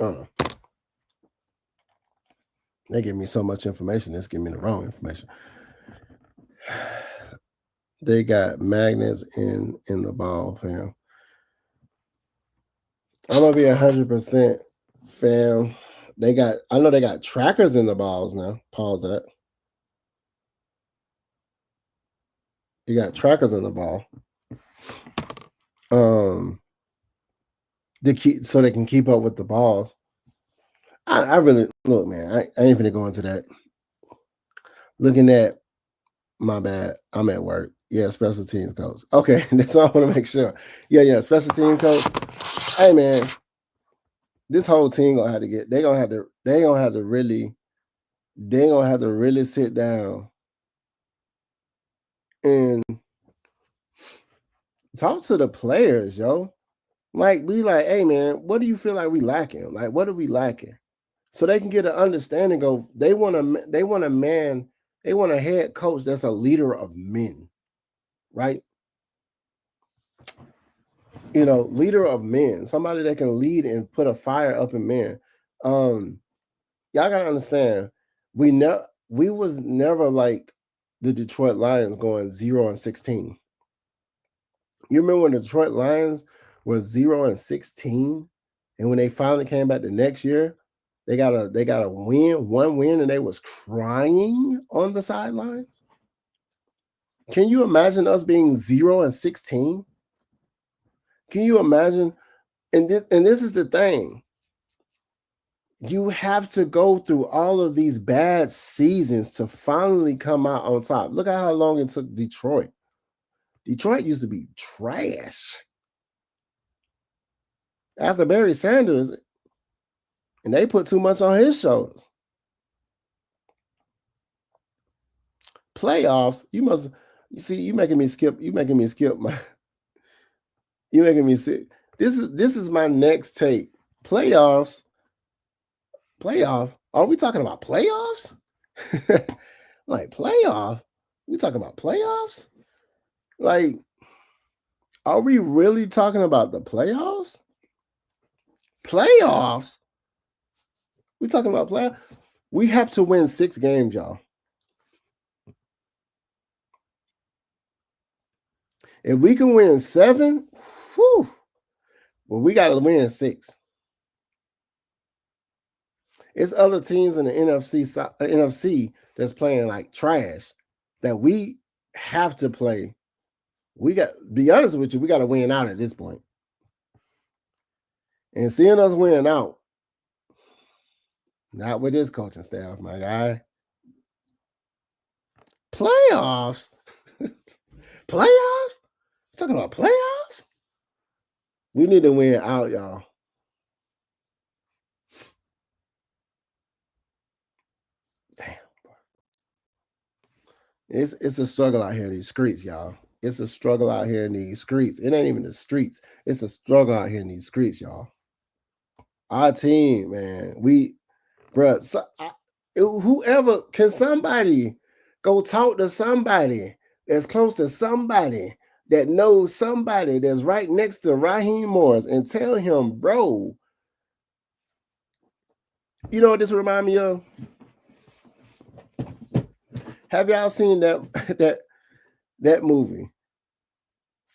oh, they give me so much information. It's giving me the wrong information. They got magnets in the ball, fam. I'm gonna be 100%, fam. I know they got trackers in the balls now. Pause that. You got trackers in the ball. So they can keep up with the balls. I really look, man. I ain't gonna go into that. Looking at my bad. I'm at work. Yeah, special teams coach. Okay, that's all I want to make sure. Yeah, special team coach. Hey, man, this whole team gonna have to get. They gonna have to really sit down and talk to the players, yo. Like, be like, hey, man, what do you feel like we lacking? Like, what are we lacking? So they can get an understanding of they want a head coach that's a leader of men, right? Leader of men, somebody that can lead and put a fire up in men. Y'all gotta understand, we was never like the Detroit Lions going 0-16. You remember when the Detroit Lions was 0-16, and when they finally came back the next year, they got a one win, and they was crying on the sidelines. Can you imagine us being 0-16? Can you imagine? And this is the thing. You have to go through all of these bad seasons to finally come out on top. Look at how long it took Detroit. Detroit used to be trash after Barry Sanders, and they put too much on his shoulders. Playoffs, you making me skip my you making me sick. This is my next take. Playoff. Are we talking about playoffs? Like playoff? We talking about playoffs? Like, are we really talking about the playoffs? Playoffs? We talking about playoffs? We have to win 6 games, y'all. If we can win 7, whew, well, we got to win 6. It's other teams in the NFC that's playing like trash that we have to play. We got, be honest with you, we got to win out at this point. And seeing us win out, not with this coaching staff, my guy. Playoffs? Playoffs? Talking about playoffs? We need to win out, y'all. Damn. It's a struggle out here in these streets, y'all. It's a struggle out here in these streets. It ain't even the streets. It's a struggle out here in these streets, y'all. Our team, man, whoever, can somebody go talk to somebody that's close to somebody that knows somebody that's right next to Raheem Morris and tell him, bro, you know what this remind me of? Have y'all seen that movie,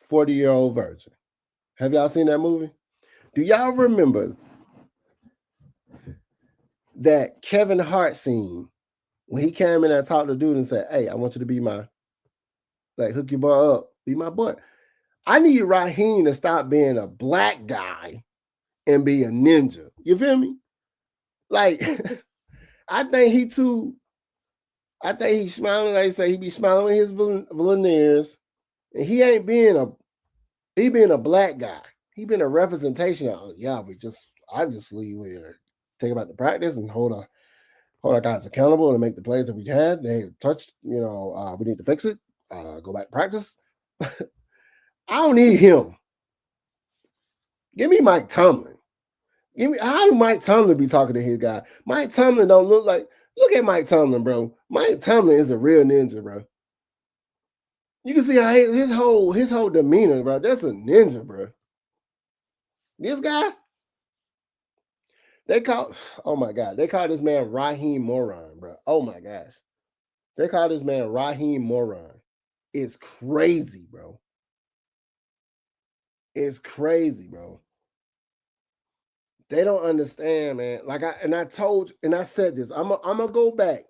40-Year-Old Virgin? Have y'all seen that movie? Do y'all remember that Kevin Hart scene when he came in and talked to the dude and said, hey, I want you to be hook your boy up, be my boy. I need Raheem to stop being a black guy and be a ninja. You feel me? Like, I think he too I think he's smiling. Like I say, he be smiling with his veneers, and he ain't being a black guy. He been a representation of, yeah, we just obviously we take about the practice and hold our guys accountable and make the plays that we had. They touched, we need to fix it. Go back to practice. I don't need him. Give me Mike Tomlin. How do Mike Tomlin be talking to his guy? Mike Tomlin don't look at Mike Tomlin, bro. Mike Tomlin is a real ninja, bro. You can see how his whole demeanor, bro. That's a ninja, bro. This guy, oh my God, they call this man Raheem Moron, bro. Oh my gosh. They call this man Raheem Moron. It's crazy, bro. It's crazy, bro. They don't understand, man. I said this. I'm gonna go back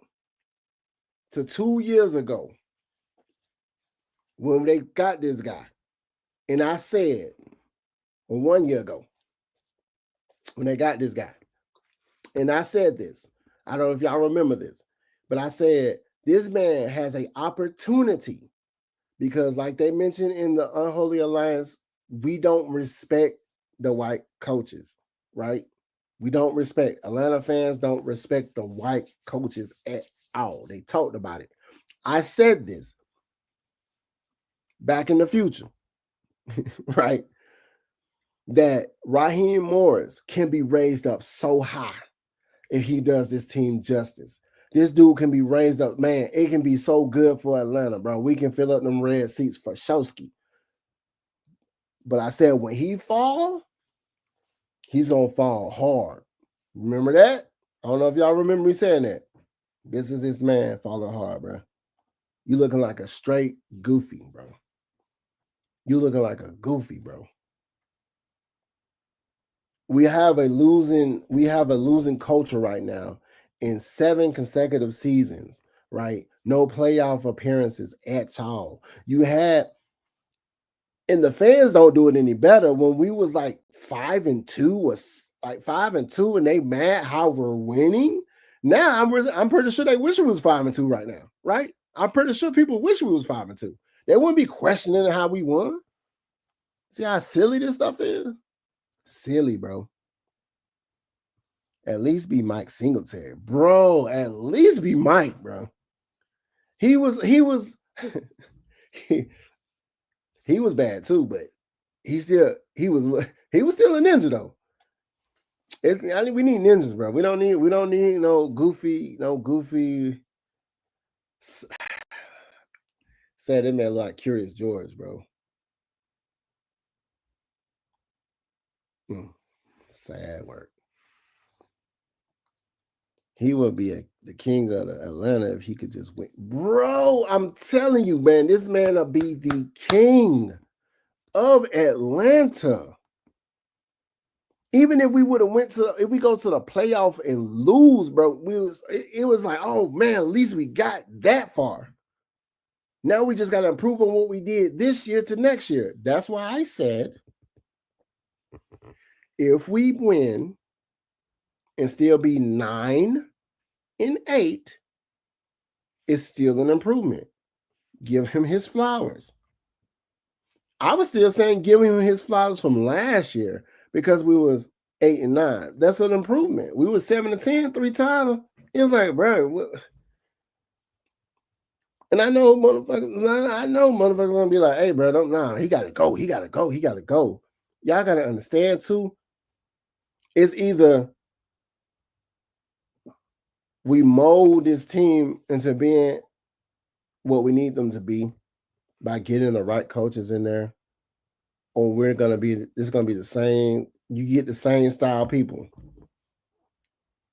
to 2 years ago when they got this guy. And I said, or 1 year ago, when they got this guy. And I said this. I don't know if y'all remember this, but I said this man has an opportunity because, like they mentioned in the Unholy Alliance, we don't respect the white coaches, right? We don't respect. Atlanta fans don't respect the white coaches at all. They talked about it. I said this back in the future, right? That Raheem Morris can be raised up so high if he does this team justice. This dude can be raised up, man. It can be so good for Atlanta, bro. We can fill up them red seats for Shosky. But I said when he fall, he's gonna fall hard. Remember that? I don't know if y'all remember me saying that. This is this man falling hard, bro. You looking like a straight goofy, bro. You looking like a goofy, bro. We have a losing culture right now in 7 consecutive seasons, right? No playoff appearances at all. And the fans don't do it any better. When we was like 5-2 was like 5-2 and they mad how we're winning. Now I'm pretty sure they wish it was 5-2 right now, right? I'm pretty sure people wish we was 5-2. They wouldn't be questioning how we won. See how silly this stuff is? Silly, bro. At least be Mike Singletary, bro. At least be Mike, bro. He was he was bad too, but he was still a ninja though. We need ninjas, bro. We don't need no goofy. Said that man like Curious George, bro. Sad work. He would be the king of Atlanta if he could just win. Bro, I'm telling you, man, this man will be the king of Atlanta. Even if we would have if we go to the playoff and lose, bro, it was like, oh man, at least we got that far. Now we just got to improve on what we did this year to next year. That's why I said, if we win and still be 9-8, it's still an improvement. Give him his flowers. I was still saying give him his flowers from last year because we was 8-9. That's an improvement. We was 7-10 3 times. It was like, bro, what? And I know motherfuckers gonna be like, hey, bro, he gotta go. Y'all gotta understand too. It's either we mold this team into being what we need them to be by getting the right coaches in there, or it's gonna be the same. You get the same style people.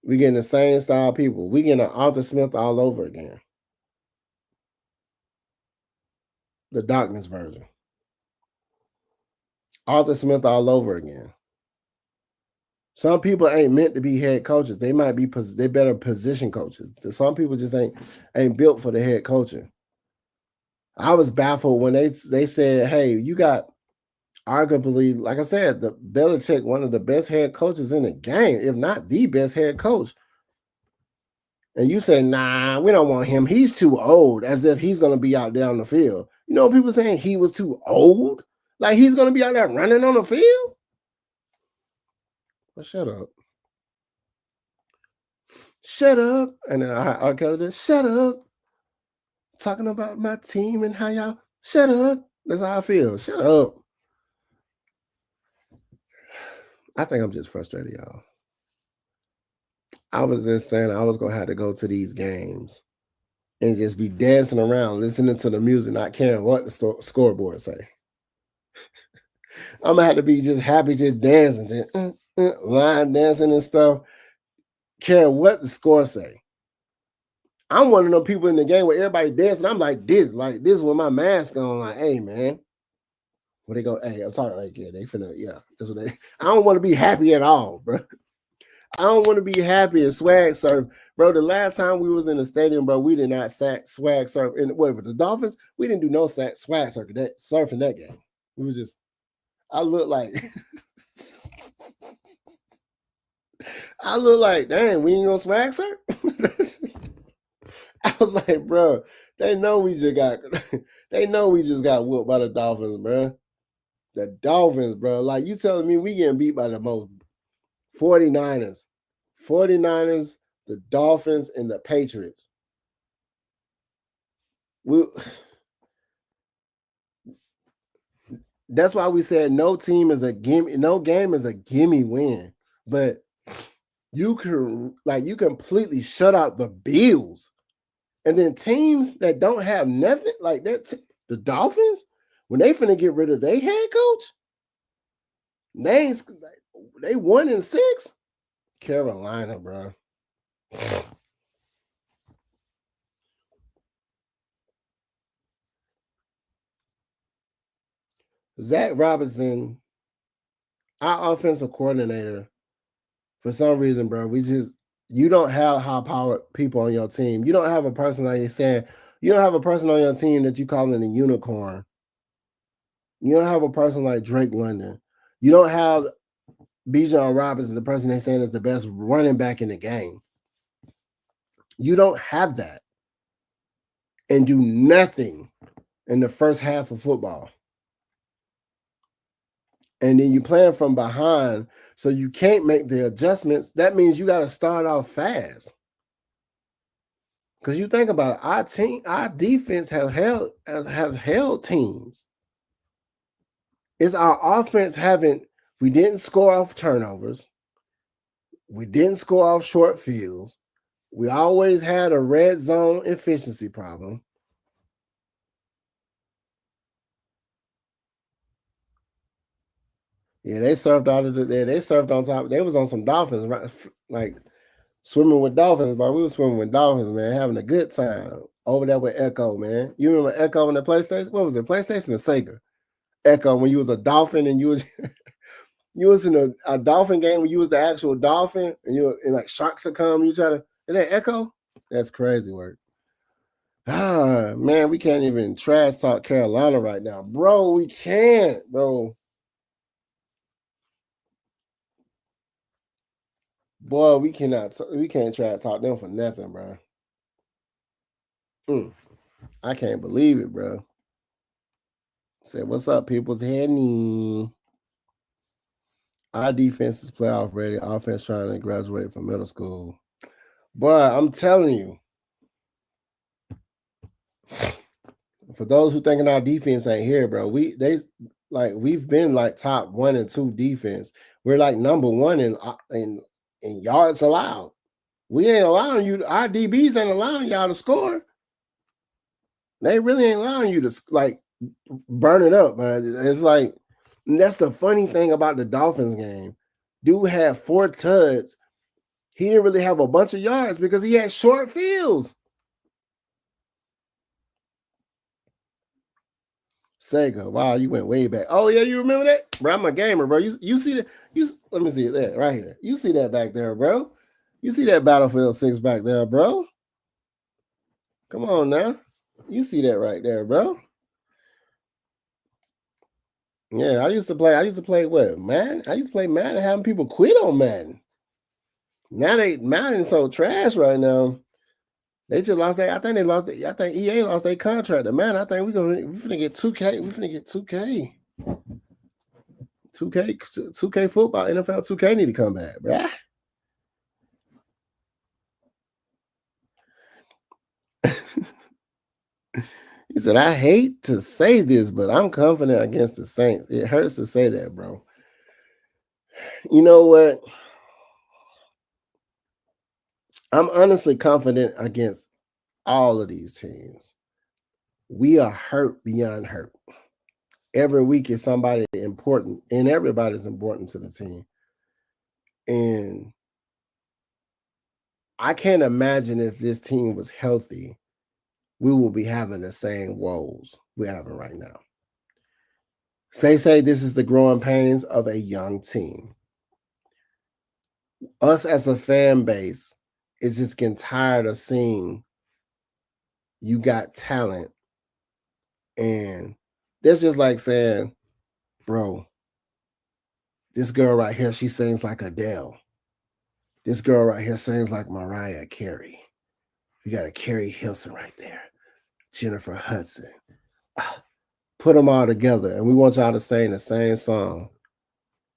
We getting the same style people. We getting an Arthur Smith all over again. The darkness version. Arthur Smith all over again. Some people ain't meant to be head coaches. They might be they better position coaches. Some people just ain't built for the head coaching. I was baffled when they said, hey, you got arguably, like I said, the Belichick, one of the best head coaches in the game, if not the best head coach. And you say, nah, we don't want him. He's too old, as if he's going to be out there on the field. You know, people saying he was too old? Like he's going to be out there running on the field? Well, shut up. Shut up. And then I tell this, shut up. Talking about my team and how y'all, shut up. That's how I feel. Shut up. I think I'm just frustrated, y'all. I was just saying I was going to have to go to these games and just be dancing around, listening to the music, not caring what the scoreboard say. I'm gonna have to be just happy, just dancing, just line dancing and stuff. Care what the score say. I'm one of them people in the game where everybody dancing. I'm like this with my mask on. Like, hey man, what they go? Hey, I'm talking like yeah, they finna yeah. That's what they. I don't want to be happy at all, bro. I don't want to be happy and swag surf, bro. The last time we was in the stadium, bro, we did not swag surf. And whatever the Dolphins, we didn't do no swag surf that surfing that game. It was just, I look like, dang, we ain't gonna swag surf. I was like, bro, they know we just got whooped by the Dolphins, bro. The Dolphins, bro. Like you telling me we getting beat by the most 49ers, the Dolphins, and the Patriots. That's why we said no team is a gimme, no game is a gimme win. But you can completely shut out the Bills. And then teams that don't have nothing like that, the Dolphins, when they finna get rid of their head coach, they 1-6. Carolina, bro. Zach Robinson, our offensive coordinator, for some reason, bro, you don't have high-powered people on your team. You don't have a person like you're saying. You don't have a person on your team that you calling a unicorn. You don't have a person like Drake London. You don't have Bijan Robinson, the person they're saying is the best running back in the game. You don't have that and do nothing in the first half of football. And then you playing from behind, so you can't make the adjustments. That means you got to start off fast. Because you think about it, our defense have held teams. It's our offense we didn't score off turnovers. We didn't score off short fields. We always had a red zone efficiency problem. Yeah, they surfed out of there. They surfed on top. They was on some dolphins, right? Like swimming with dolphins, bro. We were swimming with dolphins, man, having a good time over there with Echo, man. You remember Echo on the PlayStation? What was it? PlayStation or Sega? Echo, when you was a dolphin and you was you was in a dolphin game when you was the actual dolphin and like sharks would come, you try to, is that Echo? That's crazy work. Ah, man, we can't even trash talk Carolina right now. Bro, we can't, bro. Boy, we can't trash talk them for nothing, bro. I can't believe it, bro. Say, what's up, people's Henny? Our defense is playoff ready. Offense trying to graduate from middle school. Boy, I'm telling you. For those who thinking our defense ain't here, bro, we've been like top 1 and 2 defense. We're like number 1 in yards allowed. We ain't allowing you. Our DBs ain't allowing y'all to score. They really ain't allowing you to like burn it up, man. It's like that's the funny thing about the Dolphins game. Dude had 4 tuds. He didn't really have a bunch of yards because he had short fields. Sega, wow, you went way back. Oh yeah, you remember that, bro? I'm a gamer, bro. You see that? Let me see that right here. You see that back there, bro? You see that Battlefield 6 back there, bro? Come on now, you see that right there, bro? Yeah, I used to play what, Madden? I used to play Madden, having people quit on Madden. Now Madden's so trash right now. They just lost I think they lost I think EA lost their contract. Man, I think we finna get 2K. We finna get 2K. 2K football, NFL 2K need to come back, bruh. He said, I hate to say this, but I'm confident against the Saints. It hurts to say that, bro. You know what? I'm honestly confident against all of these teams. We are hurt beyond hurt. Every week is somebody important, and everybody's important to the team. And I can't imagine if this team was healthy, we will be having the same woes we're having right now. They say this is the growing pains of a young team. Us as a fan base is just getting tired of seeing you got talent, and that's just like saying, bro, this girl right here, she sings like Adele. This girl right here sings like Mariah Carey. You got a Carrie Hilson right there, Jennifer Hudson. Put them all together, and we want y'all to sing the same song,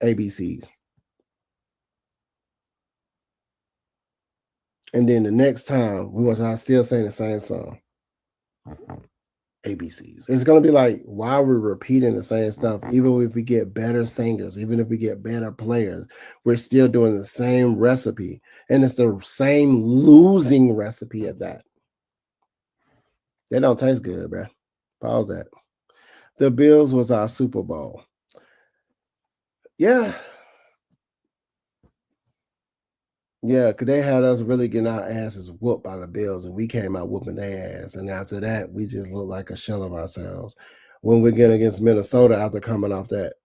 ABCs. And then the next time, we want y'all to still sing the same song, ABCs. It's going to be like, why are we repeating the same stuff? Even if we get better singers, even if we get better players, we're still doing the same recipe. And it's the same losing recipe at that. They don't taste good, bro. Pause that. The Bills was our Super Bowl. Yeah. Yeah, because they had us really getting our asses whooped by the Bills, and we came out whooping their ass. And after that, we just looked like a shell of ourselves. When we get against Minnesota after coming off that.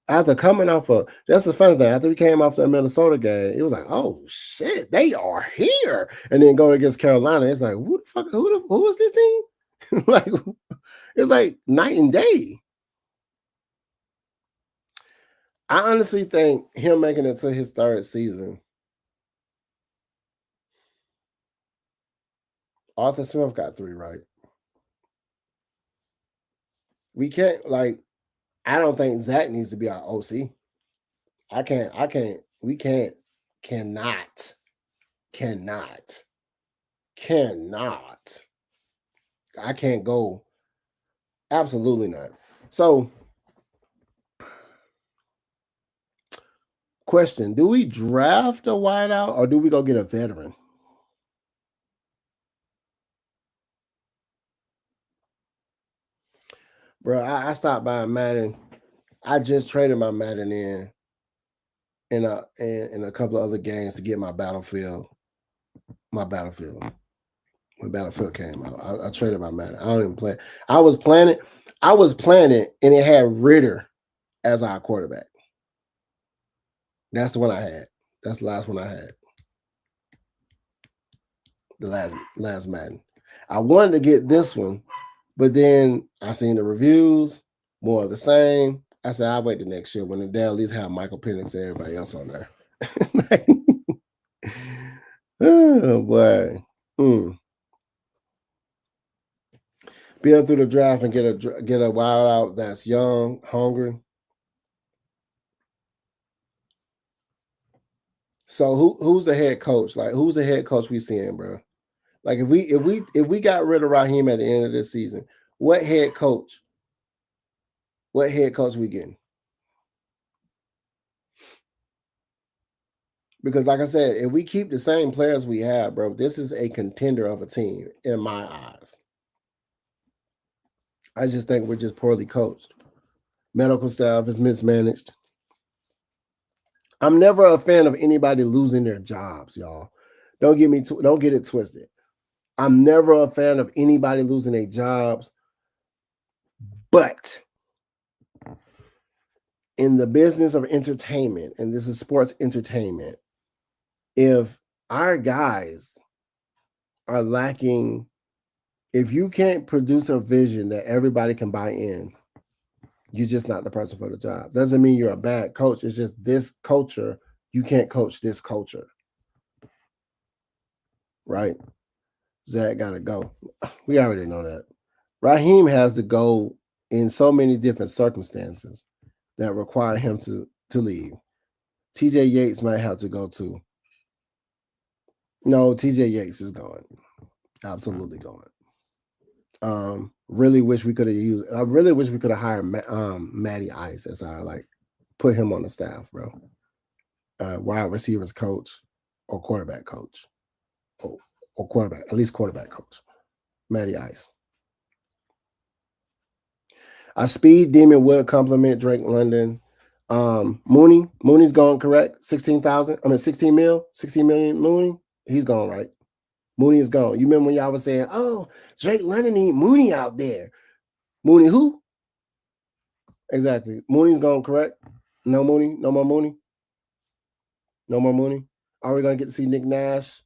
After coming off that's the funny thing. After we came off that Minnesota game, it was like, oh shit, they are here. And then going against Carolina, it's like, who the fuck, who is this team? Like, it's like night and day. I honestly think him making it to his third season, Arthur Smith got 3 right. We can't I don't think Zach needs to be our OC. We cannot. I can't go. Absolutely not. So, question, do we draft a wideout or do we go get a veteran? Bro, I stopped buying Madden. I just traded my Madden in a couple of other games to get my Battlefield. When Battlefield came out, I traded my Madden. I don't even play. I was playing it, and it had Ritter as our quarterback. That's the one I had. That's the last one I had. The last Madden. I wanted to get this one, but then I seen the reviews, more of the same. I said I'll wait the next year when they at least have Michael Penix and everybody else on there. Oh boy. Build through the draft and get a wild out that's young, hungry. So who's the head coach? Like, who's the head coach we seeing, bro? Like, if we got rid of Raheem at the end of this season, what head coach we getting? Because, like I said, if we keep the same players we have, bro, this is a contender of a team in my eyes. I just think we're just poorly coached. Medical staff is mismanaged. I'm never a fan of anybody losing their jobs, y'all. Don't get it twisted. I'm never a fan of anybody losing their jobs, but in the business of entertainment, and this is sports entertainment, if our guys are lacking, if you can't produce a vision that everybody can buy in, you're just not the person for the job. Doesn't mean you're a bad coach. It's just this culture, you can't coach this culture. Right? Zach got to go. We already know that. Raheem has to go in so many different circumstances that require him to leave. TJ Yates might have to go too. No, TJ Yates is going. Absolutely going. Really wish we could have used. I really wish we could have hired Matty Ice as our like put him on the staff, bro. Wide receivers coach or quarterback coach, or quarterback, at least quarterback coach. Matty Ice. A speed demon would compliment Drake London. Mooney's gone, correct? 16,000. I mean 16 mil, 16 million Mooney. He's gone, right? Mooney is gone. You remember when y'all was saying, "Oh, Drake London need Mooney out there." Mooney who? Exactly. Mooney's gone, correct? No Mooney, no more Mooney, no more Mooney. Are we gonna get to see Nick Nash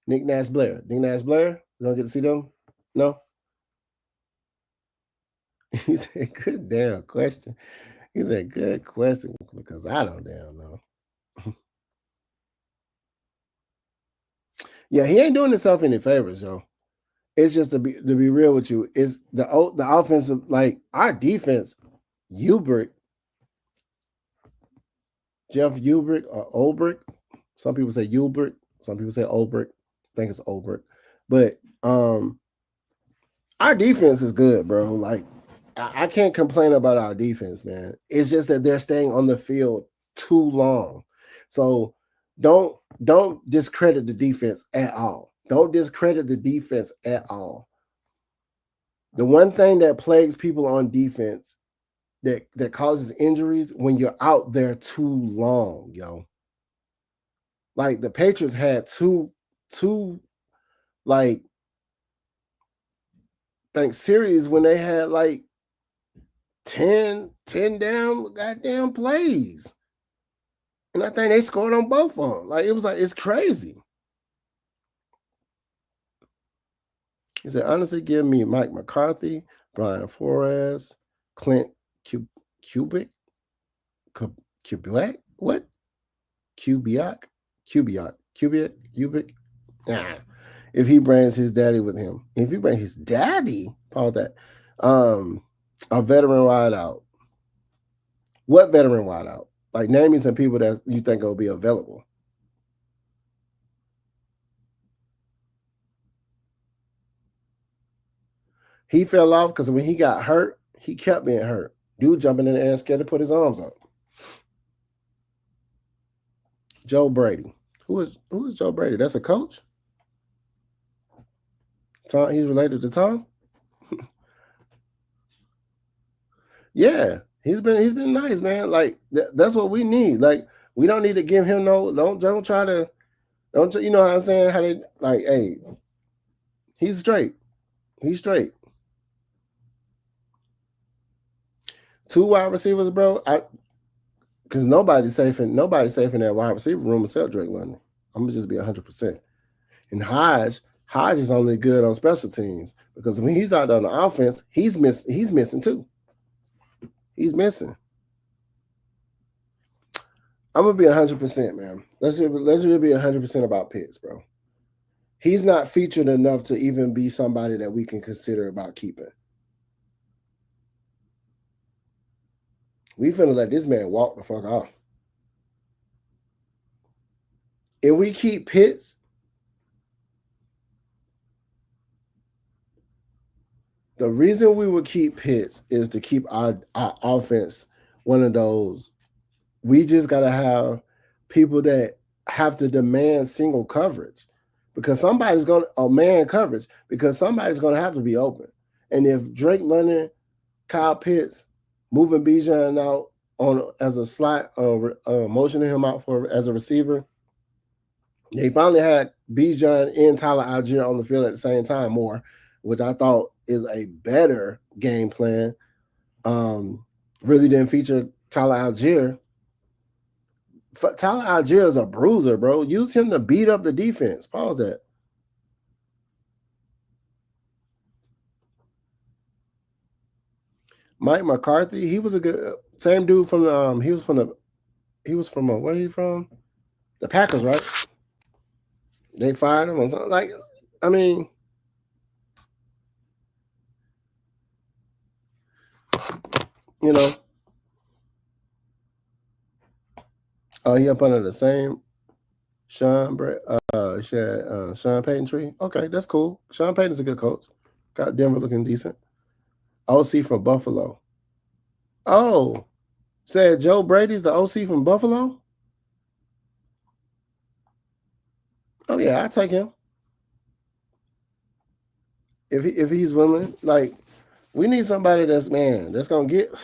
Blair? Nick Nash Blair? We gonna get to see them? No. He said, "Good damn question." He said, "Good question," because I don't damn know. Yeah, he ain't doing himself any favors, yo. It's just to be real with you. It's the offensive, like our defense. Ulbrich, Jeff Ulbrich or Ulbrich. Some people say Ulbrich. Some people say Ulbrich. I think it's Ulbrich. But our defense is good, bro. Like I can't complain about our defense, man. It's just that they're staying on the field too long. So don't discredit the defense at all. Don't discredit the defense at all. The one thing that plagues people on defense that causes injuries when you're out there too long, yo. Like the Patriots had two like think series when they had like 10 damn goddamn plays. And I think they scored on both of them. Like it was like it's crazy. He said, honestly, give me Mike McCarthy, Brian Flores, Clint Cubic, what? Cubic. Nah. If he brings his daddy with him, if he brings his daddy, pause that. A veteran wideout. What veteran wideout? Like name me some people that you think will be available. He fell off because when he got hurt, he kept being hurt. Dude jumping in the air and scared to put his arms up. Joe Brady. Who is Joe Brady? That's a coach? Tom, he's related to Tom? Yeah. He's been nice, man. Like that's what we need. Like we don't need to give him don't try to you know what I'm saying? How they like, hey, he's straight. He's straight. 2 wide receivers, bro. Because nobody's safe in that wide receiver room except Drake London. I'm gonna just be 100%. And Hodge is only good on special teams because when he's out on the offense, he's missing too. He's missing. I'm gonna be 100%, man. Let's really be 100% about Pitts, bro. He's not featured enough to even be somebody that we can consider about keeping. We finna let this man walk the fuck off. If we keep Pitts, the reason we would keep Pitts is to keep our offense one of those. We just gotta have people that have to demand single coverage because somebody's gonna man coverage because somebody's gonna have to be open. And if Drake London, Kyle Pitts, moving Bijan out on as a slot, motioning him out as a receiver, they finally had Bijan and Tyler Algier on the field at the same time more, which I thought is a better game plan. Really didn't feature Tyler Algier. Tyler Algier is a bruiser, bro. Use him to beat up the defense. Pause that. Mike McCarthy, he was a good same dude from the he was from where he from? The Packers, right? They fired him or something. Like, I mean, You know, oh, he up under the same Sean Payton tree. Okay, that's cool. Sean Payton's a good coach. Got Denver looking decent. OC from Buffalo. Oh, said Joe Brady's the OC from Buffalo. Oh yeah, I take him if he's willing. Like we need somebody that's gonna get.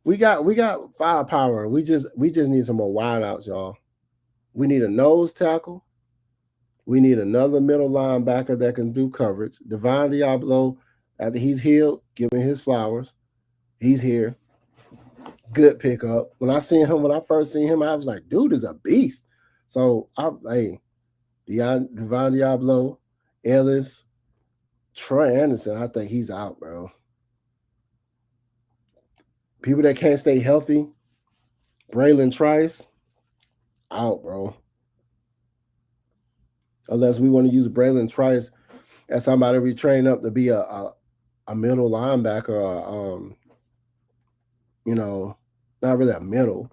We got firepower. We just need some more wideouts, y'all. We need a nose tackle. We need another middle linebacker that can do coverage. Divine Diablo, after he's healed, give him his flowers. He's here. Good pickup. When I first seen him, I was like, dude is a beast. So Divine Diablo, Ellis, Troy Anderson, I think he's out, bro. People that can't stay healthy, Braylon Trice, out, bro. Unless we want to use Braylon Trice as somebody we train up to be a middle linebacker, not really a middle,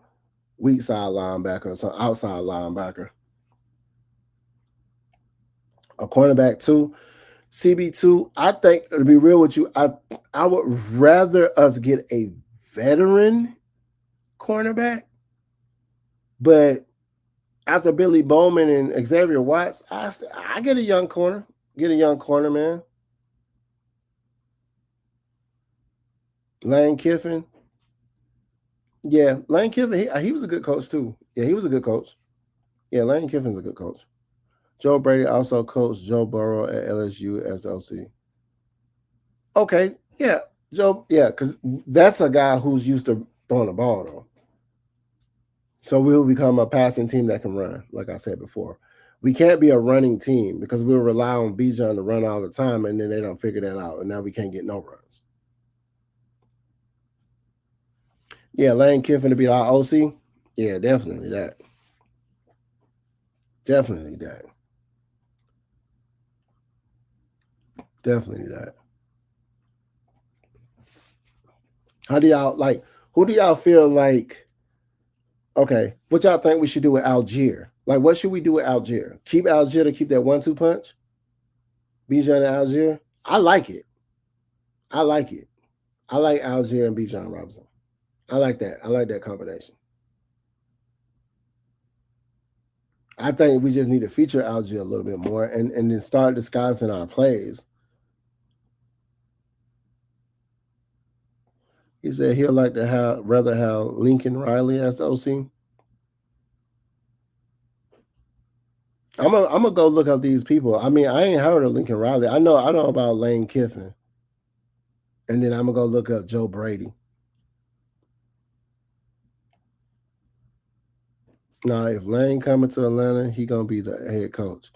weak side linebacker or some outside linebacker. A cornerback too. CB2, I think to be real with you, I would rather us get a veteran cornerback, but after Billy Bowman and Xavier Watts, I get a young corner. Get a young corner, man. Lane Kiffin. Yeah, Lane Kiffin, he was a good coach too. Yeah, he was a good coach. Yeah, Lane Kiffin's a good coach. Joe Brady also coached Joe Burrow at LSU as OC. Okay, yeah, Joe, yeah, because that's a guy who's used to throwing the ball though. So we'll become a passing team that can run, like I said before. We can't be a running team because we'll rely on Bijan to run all the time, and then they don't figure that out, and now we can't get no runs. Yeah, Lane Kiffin to be our OC. Yeah, definitely that. Definitely that. Definitely that. How do y'all like? Who do y'all feel like? Okay, what y'all think we should do with Algier? Like, what should we do with Algier? Keep Algier to keep that 1-2 punch. Bijan and Algier. I like it. I like it. I like Algier and Bijan Robinson. I like that. I like that combination. I think we just need to feature Algier a little bit more and then start disguising our plays. He said he'll like to rather have Lincoln Riley as the OC. I'm gonna go look up these people. I mean, I ain't heard of Lincoln Riley. I know about Lane Kiffin, and then I'm gonna go look up Joe Brady. Now, if Lane coming to Atlanta, he gonna be the head coach.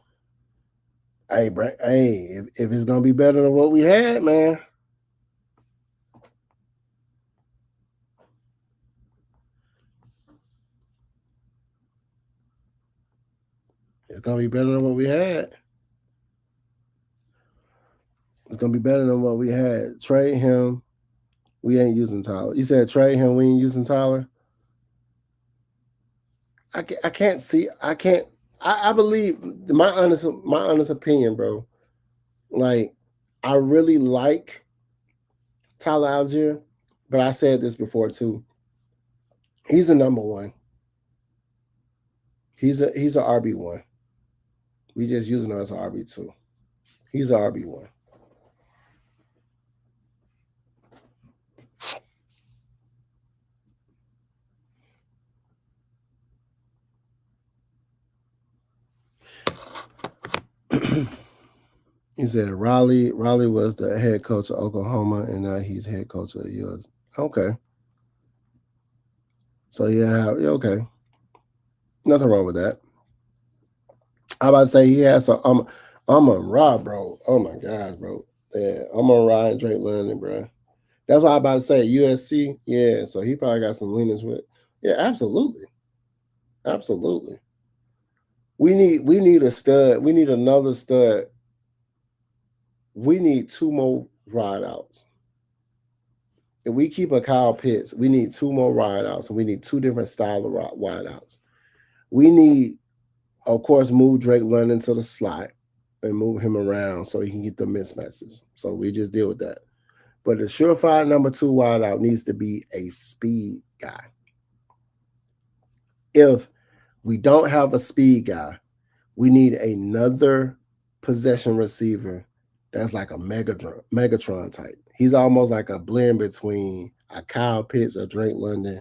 Hey, if it's gonna be better than what we had, man, it's gonna be better than what we had. It's gonna be better than what we had. Trade him. We ain't using Tyler. You said trade him. We ain't using Tyler. I can't see. I can't. I believe my honest opinion, bro. Like, I really like Tyler Algier, but I said this before too. He's a number one. He's a RB1. We just using him as an RB2. He's a RB1. He said Riley was the head coach of Oklahoma, and now he's head coach of US. Okay. So yeah, okay. Nothing wrong with that. I about to say he has some. I'm on Rob, bro. Oh my gosh, bro. Yeah, I'm on Ryan Drake London, bro. That's why I about to say USC. Yeah, so he probably got some leanings with. Yeah, absolutely, absolutely. We need a stud. We need another stud. We need two more ride outs. If we keep a Kyle Pitts, we need two more wideouts, and we need two different style of wideouts. We need, of course, move Drake London to the slot and move him around so he can get the mismatches. So we just deal with that. But the surefire number two wideout needs to be a speed guy. If we don't have a speed guy, we need another possession receiver that's like a Megatron type. He's almost like a blend between a Kyle Pitts or Drake London,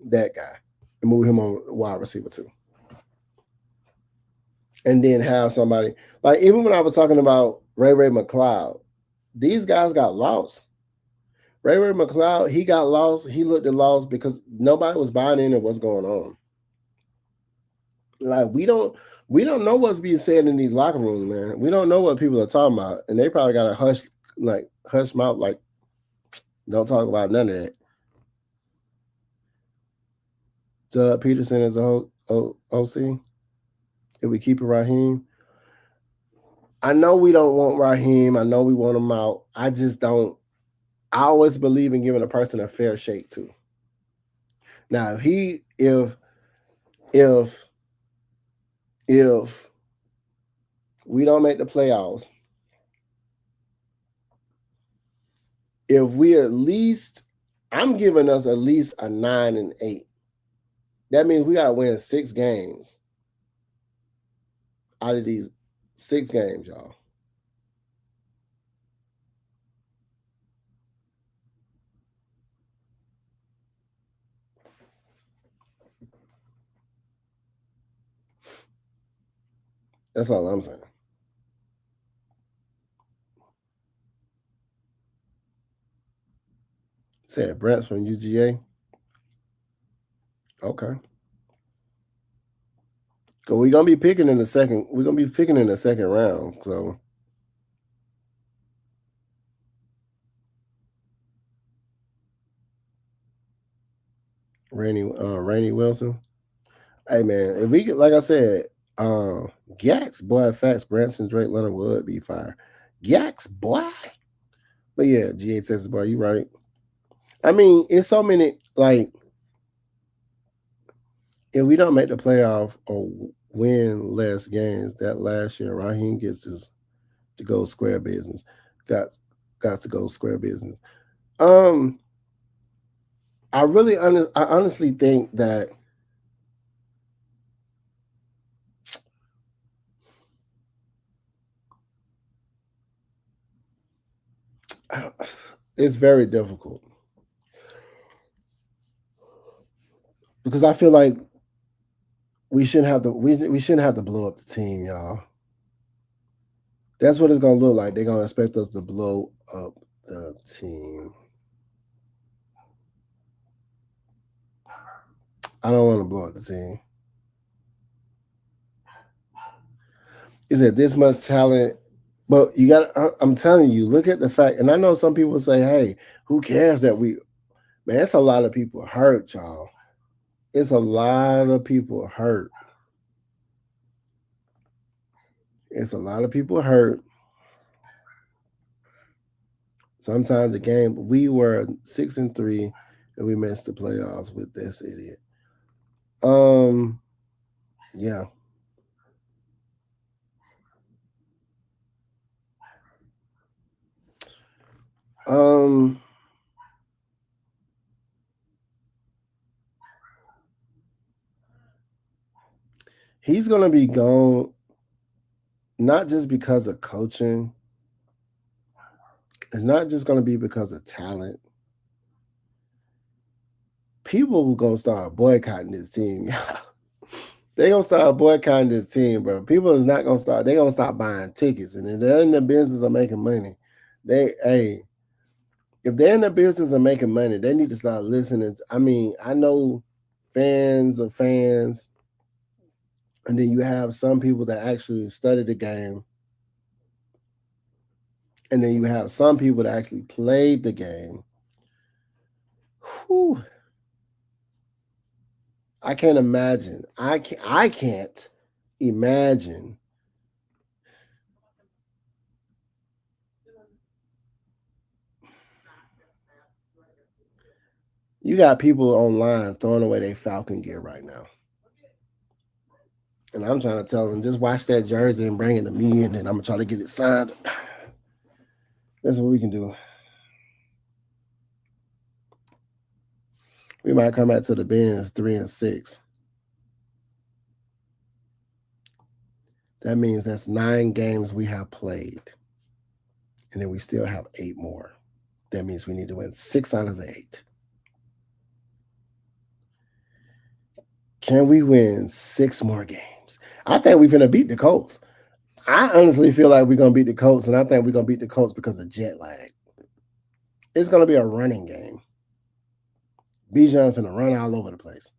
that guy, and move him on wide receiver too. And then have somebody like, even when I was talking about Ray McLeod, these guys got lost. Ray McLeod, he got lost. He looked at lost because nobody was buying into what's going on. Like we don't know what's being said in these locker rooms, man. We don't know what people are talking about, and they probably got a hush mouth, like don't talk about none of that. Doug Peterson is a OC. If we keep it Raheem, I know we don't want Raheem. I know we want him out. I just don't. I always believe in giving a person a fair shake too. Now, if we don't make the playoffs, if we at least, I'm giving us at least a 9-8. That means we gotta win 6 games out of these 6 games, y'all. That's all I'm saying. Said Brent's from UGA. Okay. Cause we're gonna be picking in the second. We're gonna be picking in the second round. So Rainey Wilson. Hey man, if we could, like I said, Gax, boy, facts, Branson, Drake, Leonard would be fire. Gax, boy. But yeah, G8 says, boy, you right. I mean, it's so many, like, if we don't make the playoff or win less games, that last year, Raheem gets to go square business. Got got to go square business. Um, I honestly think that it's very difficult because I feel like we shouldn't have to blow up the team, y'all. That's what it's gonna look like. They're gonna expect us to blow up the team. I don't want to blow up the team. Is it this much talent? But you got. I'm telling you, look at the fact. And I know some people say, "Hey, who cares that we?" Man, it's a lot of people hurt, y'all. It's a lot of people hurt. It's a lot of people hurt. Sometimes the game, we were 6-3, and we missed the playoffs with this idiot. Um, yeah. Um, he's gonna be gone, not just because of coaching. It's not just gonna be because of talent. People gonna start boycotting this team. They gonna start boycotting this team, bro. People is not gonna start. They gonna stop buying tickets, and if they're in the business of making money, if they're in the business of making money, they need to start listening. I mean, I know fans of fans, and then you have some people that actually study the game, and then you have some people that actually played the game. Whew, I can't imagine. I can't imagine. You got people online throwing away their Falcon gear right now. And I'm trying to tell them, just watch that jersey and bring it to me, and then I'm going to try to get it signed. That's what we can do. We might come back to the Benz 3-6. That means that's 9 games we have played. And then we still have 8 more. That means we need to win 6 out of the 8. Can we win 6 more games? I think we're going to beat the Colts. I honestly feel like we're going to beat the Colts, and I think we're going to beat the Colts because of jet lag. It's going to be a running game. Bijan's going to run all over the place.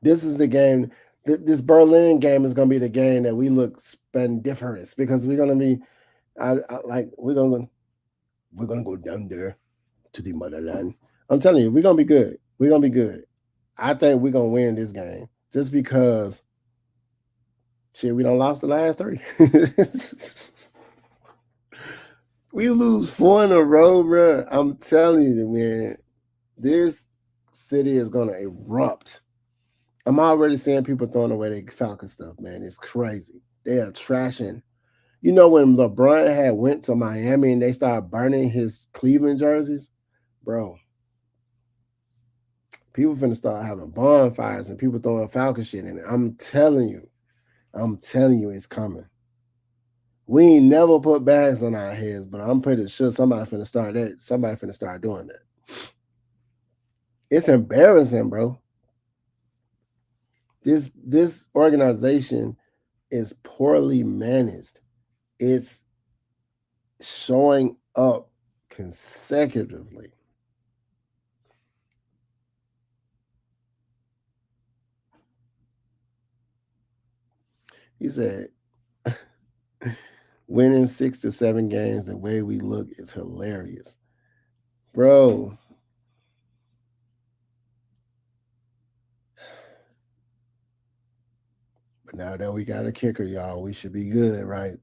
This is the game. This Berlin game is going to be the game that we look splendiferous because we're going to be, we're going to go down there to the motherland. I'm telling you, we're going to be good. We're going to be good. I think we're going to win this game just because, shit, we done lost the last 3. We lose 4 in a row, bro. I'm telling you, man, this city is going to erupt. I'm already seeing people throwing away their Falcon stuff, man. It's crazy. They are trashing. You know when LeBron had went to Miami and they started burning his Cleveland jerseys? Bro, people finna start having bonfires and people throwing Falcon shit in it. I'm telling you, it's coming. We ain't never put bags on our heads, but I'm pretty sure somebody finna start that. Somebody finna start doing that. It's embarrassing, bro. This organization is poorly managed. It's showing up consecutively. He said, winning 6 to 7 games the way we look is hilarious. Bro. But now that we got a kicker, y'all, we should be good, right?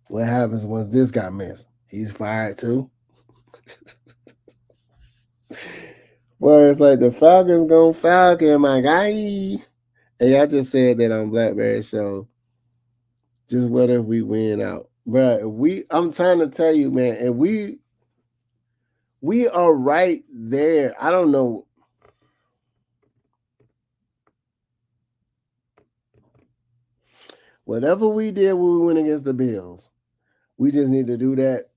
What happens once this got missed? He's fired too. Well, it's like the Falcons gonna Falcon, my guy. Hey, I just said that on Blackberry Show. Just what if we win out, bro? I'm trying to tell you, man, and we are right there. I don't know. Whatever we did when we went against the Bills, we just need to do that.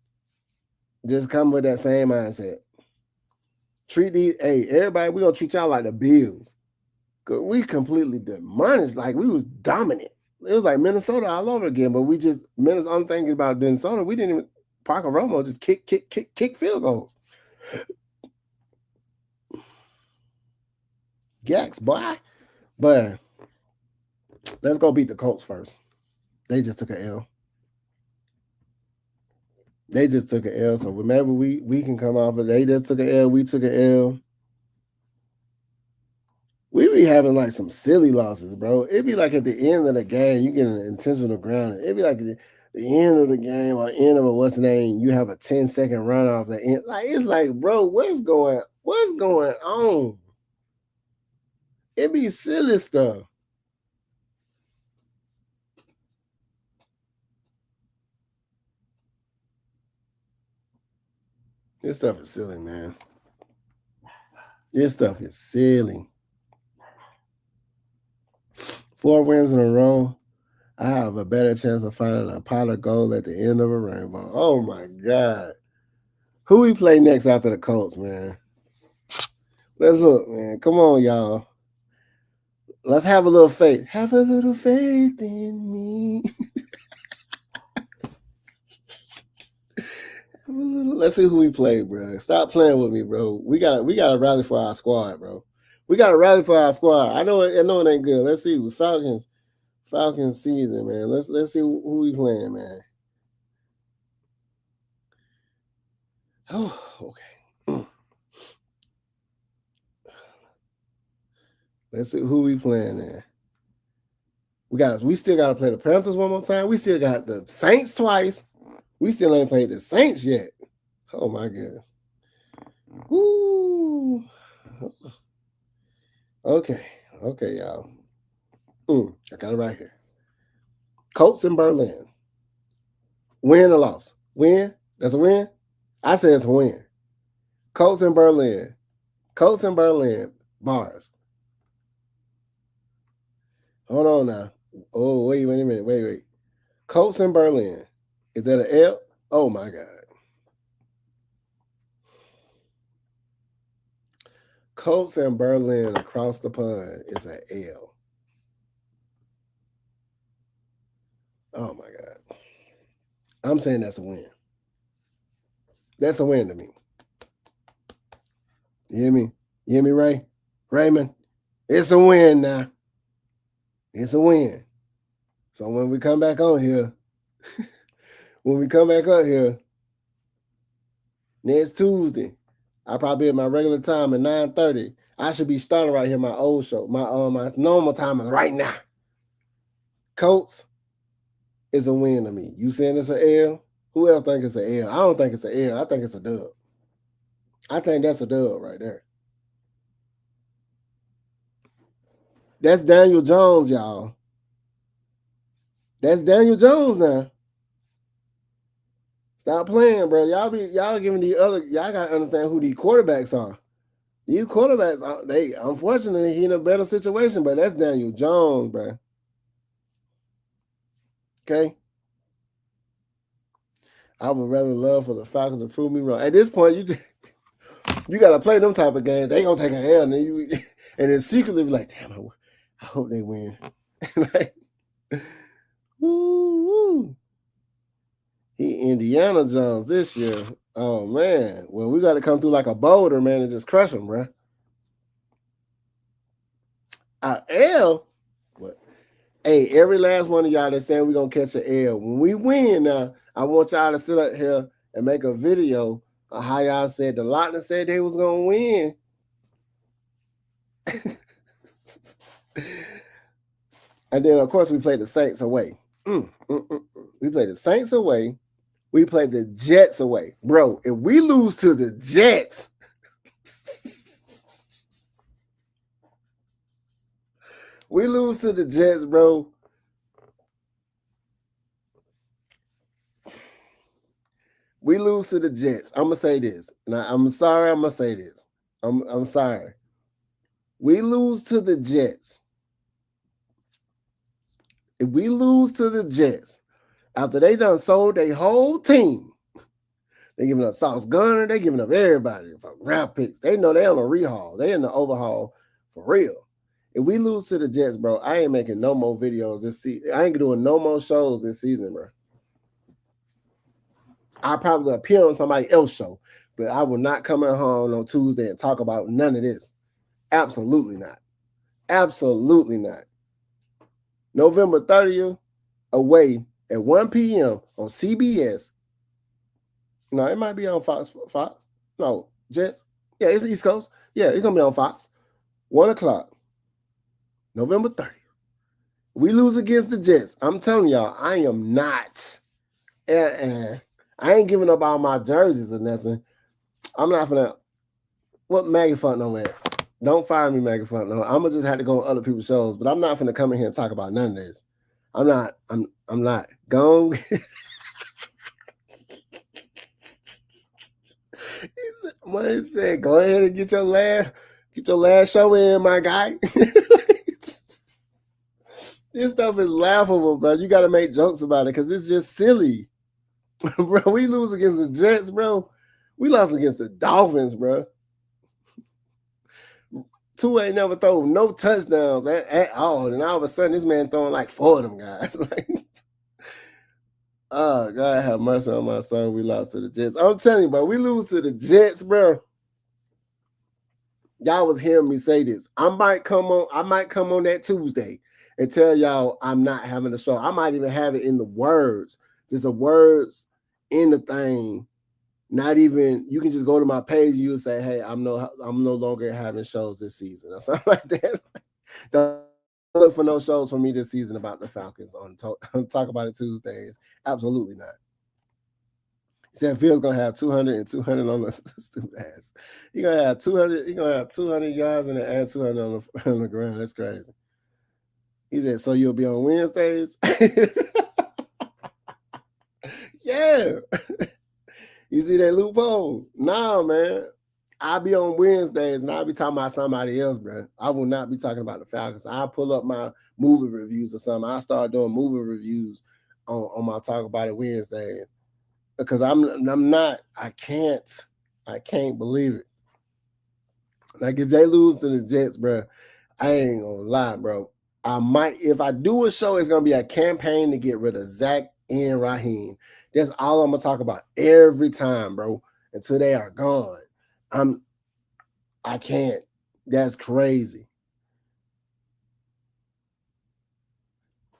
Just come with that same mindset. Treat these, hey, everybody, we gonna treat y'all like the Bills. Cause we completely demolished, like we was dominant. It was like Minnesota all over again, but we just I'm thinking about Minnesota. We didn't even Parker Romo just kick field goals. Yaks, boy. But let's go beat the Colts first. They just took an L. So remember, we can come off of. They just took an L. We took an L. We be having like some silly losses, bro. It'd be like at the end of the game, you get an intentional grounding. It'd be like the end of the game or end of a what's the name, you have a 10-second run off the end. Like it's like, bro, what's going on? It be silly stuff. This stuff is silly, man. This stuff is silly. 4 wins in a row. I have a better chance of finding a pot of gold at the end of a rainbow. Oh my God. Who we play next after the Colts, man? Let's look, man. Come on, y'all. Let's have a little faith. Have a little faith in me. Let's see who we play, bro. Stop playing with me, bro. We gotta rally for our squad, bro. We gotta rally for our squad. I know it ain't good. Let's see. Falcons season, man. Let's see who we playing, man. Oh, okay. Let's see who we playing there. We still gotta play the Panthers one more time. We still got the Saints twice. We still ain't played the Saints yet. Oh my goodness. Woo. Okay, y'all. I got it right here. Colts in Berlin. Win or loss? Win? That's a win? I say it's a win. Colts in Berlin. Colts in Berlin. Bars. Hold on now. Oh, wait a minute. Wait. Colts in Berlin. Is that an L? Oh my God. Colts in Berlin across the pond is an L. Oh my God. I'm saying that's a win. That's a win to me. You hear me? You hear me, Ray? Raymond? It's a win now. It's a win. So when we come back on here, when we come back up here next Tuesday, I'll probably be at my regular time at 9:30. I should be starting right here my old show. My normal time is right now. Colts is a win to me. You saying it's an L? Who else think it's an L? I don't think it's an L. I think it's a dub. I think that's a dub right there. That's Daniel Jones, y'all. That's Daniel Jones now. Stop playing, bro. Y'all giving the other. Y'all gotta understand who these quarterbacks are. These quarterbacks, they unfortunately he in a better situation, but that's Daniel Jones, bro. Okay. I would rather love for the Falcons to prove me wrong. At this point, you gotta play them type of games. They gonna take a L, and then secretly be like, damn, I hope they win. Like, woo. He Indiana Jones this year. Oh man. Well, we gotta come through like a boulder, man, and just crush them, bro. L? What? Hey, every last one of y'all that's saying we're gonna catch an L. When we win now, I want y'all to sit up here and make a video of how y'all said the Lochness said they was gonna win. And then of course we played the Saints away. We played the Saints away. We played the Jets away. Bro, if we lose to the Jets, we lose to the Jets, bro. We lose to the Jets. I'm gonna say this. Now, I'm sorry. I'm gonna say this. I'm sorry. We lose to the Jets. If we lose to the Jets after they done sold their whole team, they giving up Sauce Gunner. They giving up everybody for draft picks. They know they on a rehaul. They in the overhaul for real. If we lose to the Jets, bro, I ain't making no more videos this season. I ain't doing no more shows this season, bro. I'll probably appear on somebody else's show, but I will not come at home on Tuesday and talk about none of this. Absolutely not. Absolutely not. November 30th, away at 1 p.m. on CBS. No, it might be on Fox. No, Jets. Yeah, it's East Coast. Yeah, it's going to be on Fox. 1 o'clock. November 30th. We lose against the Jets. I'm telling y'all, I am not. I ain't giving up all my jerseys or nothing. I'm not finna. What Maggie Funk no at? Don't fire me, Maggie Funk no. I'm gonna just have to go on other people's shows, but I'm not finna come in here and talk about none of this. I'm not. I'm not. Go. He said, go ahead and get your last show in, my guy. This stuff is laughable, bro. You got to make jokes about it because it's just silly. Bro, we lose against the Jets, bro. We lost against the Dolphins, bro. Tua ain't never thrown no touchdowns at all. And all of a sudden, this man throwing like 4 of them guys. Like, oh, God have mercy on my son. We lost to the Jets. I'm telling you, bro, we lose to the Jets, bro. Y'all was hearing me say this. I might come on that Tuesday and tell y'all I'm not having a show. I might even have it in the words. Just the words in the thing. Not even, you can just go to my page and you'll say, hey, I'm no longer having shows this season or something like that. Don't look for no shows for me this season about the Falcons on Talk About It Tuesdays. Absolutely not. He said Fields gonna have 200 and 200 on the stupid ass. He gonna have 200. He gonna have 200 yards and add 200 on the ground. That's crazy. He said, so you'll be on Wednesdays? Yeah. You see that loophole? Nah, man. I'll be on Wednesdays and I'll be talking about somebody else, bro. I will not be talking about the Falcons. I'll pull up my movie reviews or something. I'll start doing movie reviews on my Talk About It Wednesdays. Because I'm not, I can't believe it. Like if they lose to the Jets, bro, I ain't gonna lie, bro. I might, if I do a show, it's gonna be a campaign to get rid of Zach and Raheem. That's all I'm gonna talk about every time, bro, until they are gone. I can't. That's crazy.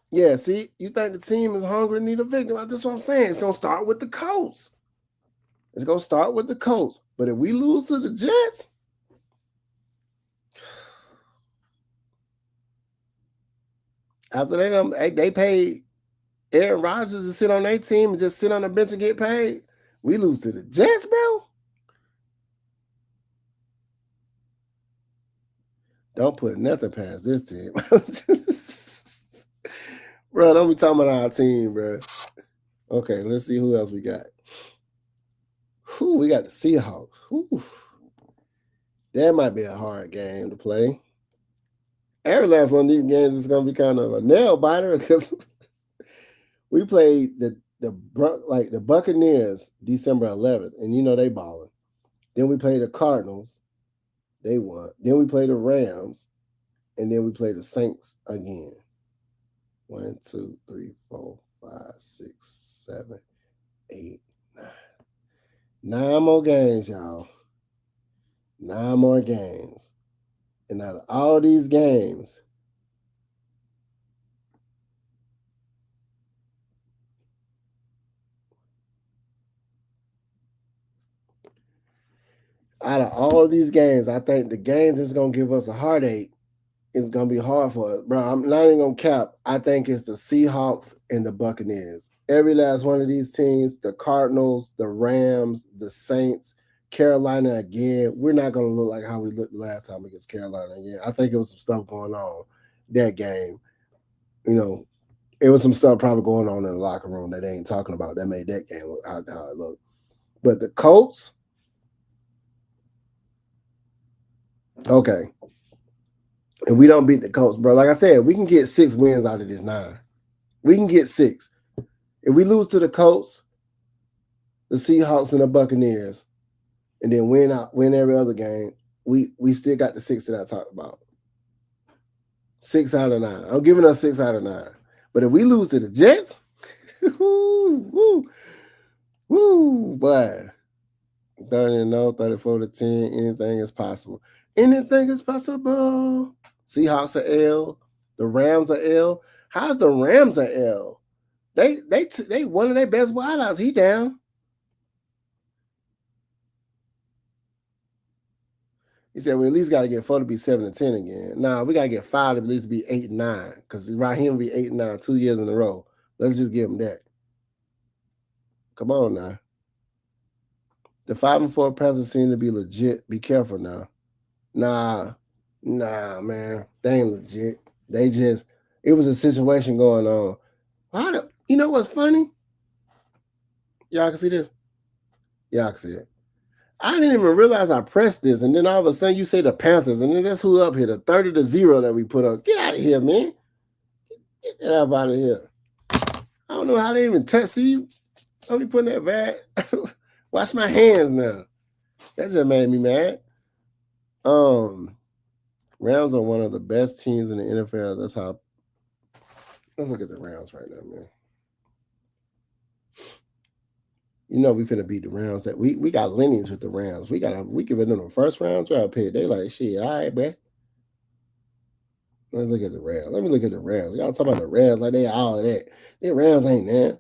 Yeah, see, you think the team is hungry and need a victim. That's what I'm saying. It's gonna start with the Colts. It's gonna start with the Colts. But if we lose to the Jets, after they paid Aaron Rodgers to sit on their team and just sit on the bench and get paid, we lose to the Jets, bro. Don't put nothing past this team. Bro, don't be talking about our team, bro. Okay, let's see who else we got. We got the Seahawks. That might be a hard game to play. Every last one of these games is going to be kind of a nail biter because we played the Buccaneers December 11th, and you know they balling. Then we played the Cardinals. They won. Then we played the Rams, and then we played the Saints again. 1, 2, 3, 4, 5, 6, 7, 8, 9. 9 more games, y'all. 9 more games. And out of all these games, I think the games that's going to give us a heartache is going to be hard for us. Bro, I'm not even going to cap. I think it's the Seahawks and the Buccaneers. Every last one of these teams, the Cardinals, the Rams, the Saints, Carolina again, we're not going to look like how we looked last time against Carolina again. I think it was some stuff going on that game. You know, it was some stuff probably going on in the locker room that they ain't talking about that made that game look how it looked. But the Colts, okay. If we don't beat the Colts, bro, like I said, we can get 6 wins out of this 9. We can get 6. If we lose to the Colts, the Seahawks, and the Buccaneers, and then win every other game, we still got the 6 that I talked about. 6 out of 9. I'm giving us 6 out of 9. But if we lose to the Jets, woo, boy. 30-0, 34-10, anything is possible. Anything is possible. Seahawks are L. The Rams are L. How's the Rams are L? They one of their best wideouts. He down. He said, we at least got to get 4 to be 7-10 again. Nah, we got to get 5 to at least be 8-9. Because Raheem will be 8-9 2 years in a row. Let's just give him that. Come on now. The 5-4 Panthers seem to be legit. Be careful now. Nah, man. They ain't legit. It was a situation going on. You know what's funny? Y'all can see this? Y'all can see it. I didn't even realize I pressed this, and then all of a sudden you say the Panthers, and then that's who up here, the 30-0 that we put up. Get out of here, man. Get that up out of here. I don't know how they even touch. See, I'll be putting that bad. Wash my hands now. That just made me mad. Rams are one of the best teams in the NFL. That's how. Let's look at the Rams right now, man. You know we finna beat the Rams. That we got lineage with the Rams. We giving them a first round draft pick. They like shit. All right, man. Let's look at the Rams. Let me look at the Rams. Y'all talking about the Rams like they all of that. The Rams ain't that.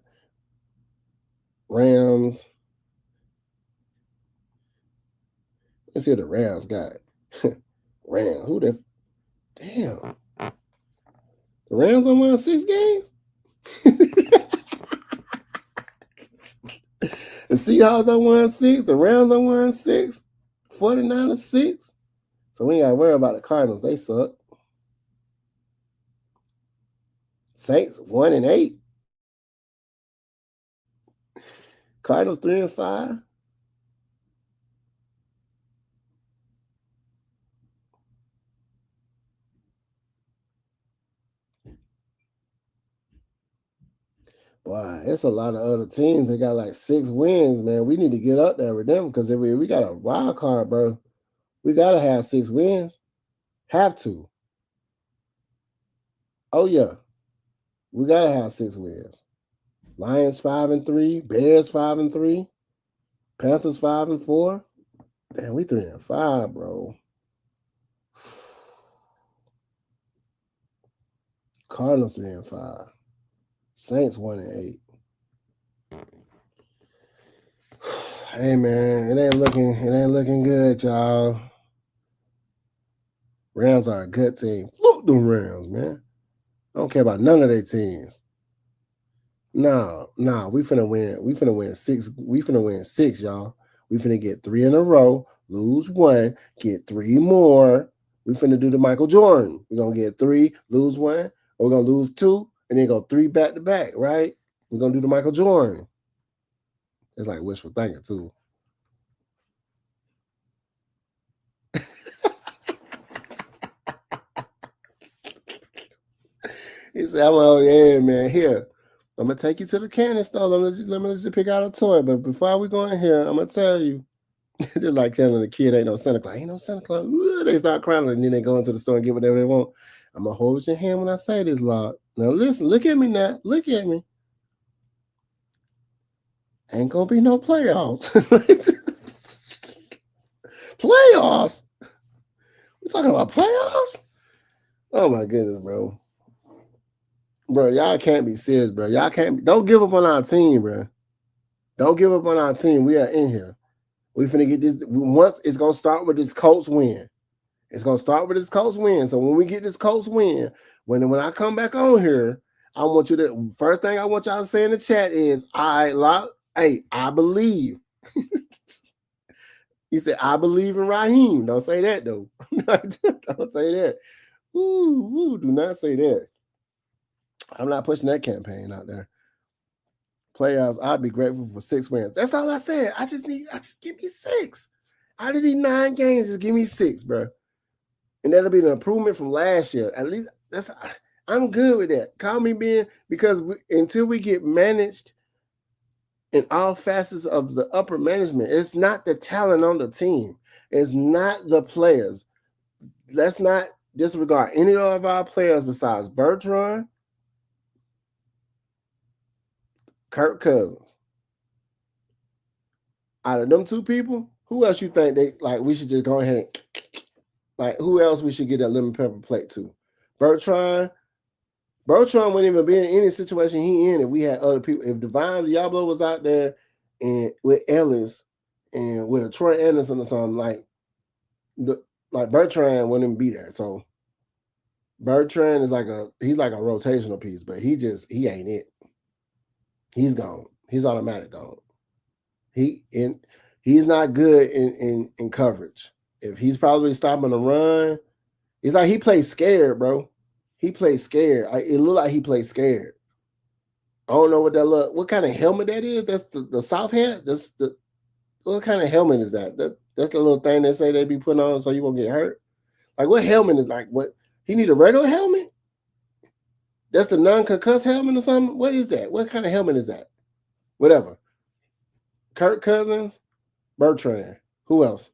Rams. Let's see what the Rams got. Rams. Who the damn? The Rams on won 6 games? The Seahawks on 1-6. The Rams on 1-6. 49-6. So we ain't got to worry about the Cardinals. They suck. Saints 1-8. Cardinals 3-5. Boy, it's a lot of other teams that got like 6 wins, man. We need to get up there with them because if we got a wild card, bro, we gotta have 6 wins. Have to. Oh yeah, we gotta have 6 wins. Lions 5-3, Bears 5-3, Panthers 5-4. Damn, we 3-5, bro. Cardinals 3-5. Saints 1-8. Hey man, it ain't looking good, y'all. Rams are a good team. Look the Rams, man. I don't care about none of their teams. No, we finna win. We finna win 6. We finna win 6, y'all. We finna get 3 in a row, lose 1, get 3 more. We finna do the Michael Jordan. We're gonna get 3, lose 1, or we're gonna lose 2, and then go 3 back to back, right? We're gonna do the Michael Jordan. It's like wishful thinking too. He said, yeah, man, here. I'm gonna take you to the candy store. Let me just pick out a toy. But before we go in here, I'm gonna tell you. Just like telling the kid ain't no Santa Claus. Ain't no Santa Claus. Ooh, they start crying and then they go into the store and get whatever they want. I'm gonna hold your hand when I say this, Lord. Now listen, look at me now. Look at me. Ain't gonna be no playoffs. Playoffs? We talking about playoffs? Oh my goodness, bro. Bro, y'all can't be serious, bro. Y'all can't. Don't give up on our team, bro. Don't give up on our team. We are in here. We finna get this. Once it's gonna start with this Colts win. It's gonna start with this Colts win. So when we get this Colts win, when I come back on here, I want you to first thing I want y'all to say in the chat is, all right, hey, I believe. He said, I believe in Raheem. Don't say that though. Don't say that. Ooh, do not say that. I'm not pushing that campaign out there. Playoffs, I'd be grateful for 6 wins. That's all I said. I just give me 6. Out of these 9 games, just give me 6, bro. And that'll be an improvement from last year. At least I'm good with that. Call me being because until we get managed in all facets of the upper management, it's not the talent on the team. It's not the players. Let's not disregard any of our players besides Bertrand, Kirk Cousins. Out of them 2 people, who else you think we should just go ahead and who else we should get that lemon pepper plate to? Bertrand wouldn't even be in any situation he in if we had other people. If Divine Diablo was out there and with Ellis and with a Troy Anderson or something, like Bertrand wouldn't even be there. So Bertrand is he's like a rotational piece, but he ain't it. He's gone. He's automatic gone. He's not good in coverage. If he's probably stopping the run, it's like he plays scared, bro. He plays scared. It looked like he plays scared. I don't know what kind of helmet that is. That's the soft hat. What kind of helmet is that? That's the little thing they say they be putting on so you won't get hurt. Like what helmet is what? He need a regular helmet? That's the non-concuss helmet or something? What is that? What kind of helmet is that? Whatever. Kirk Cousins, Bertrand. Who else?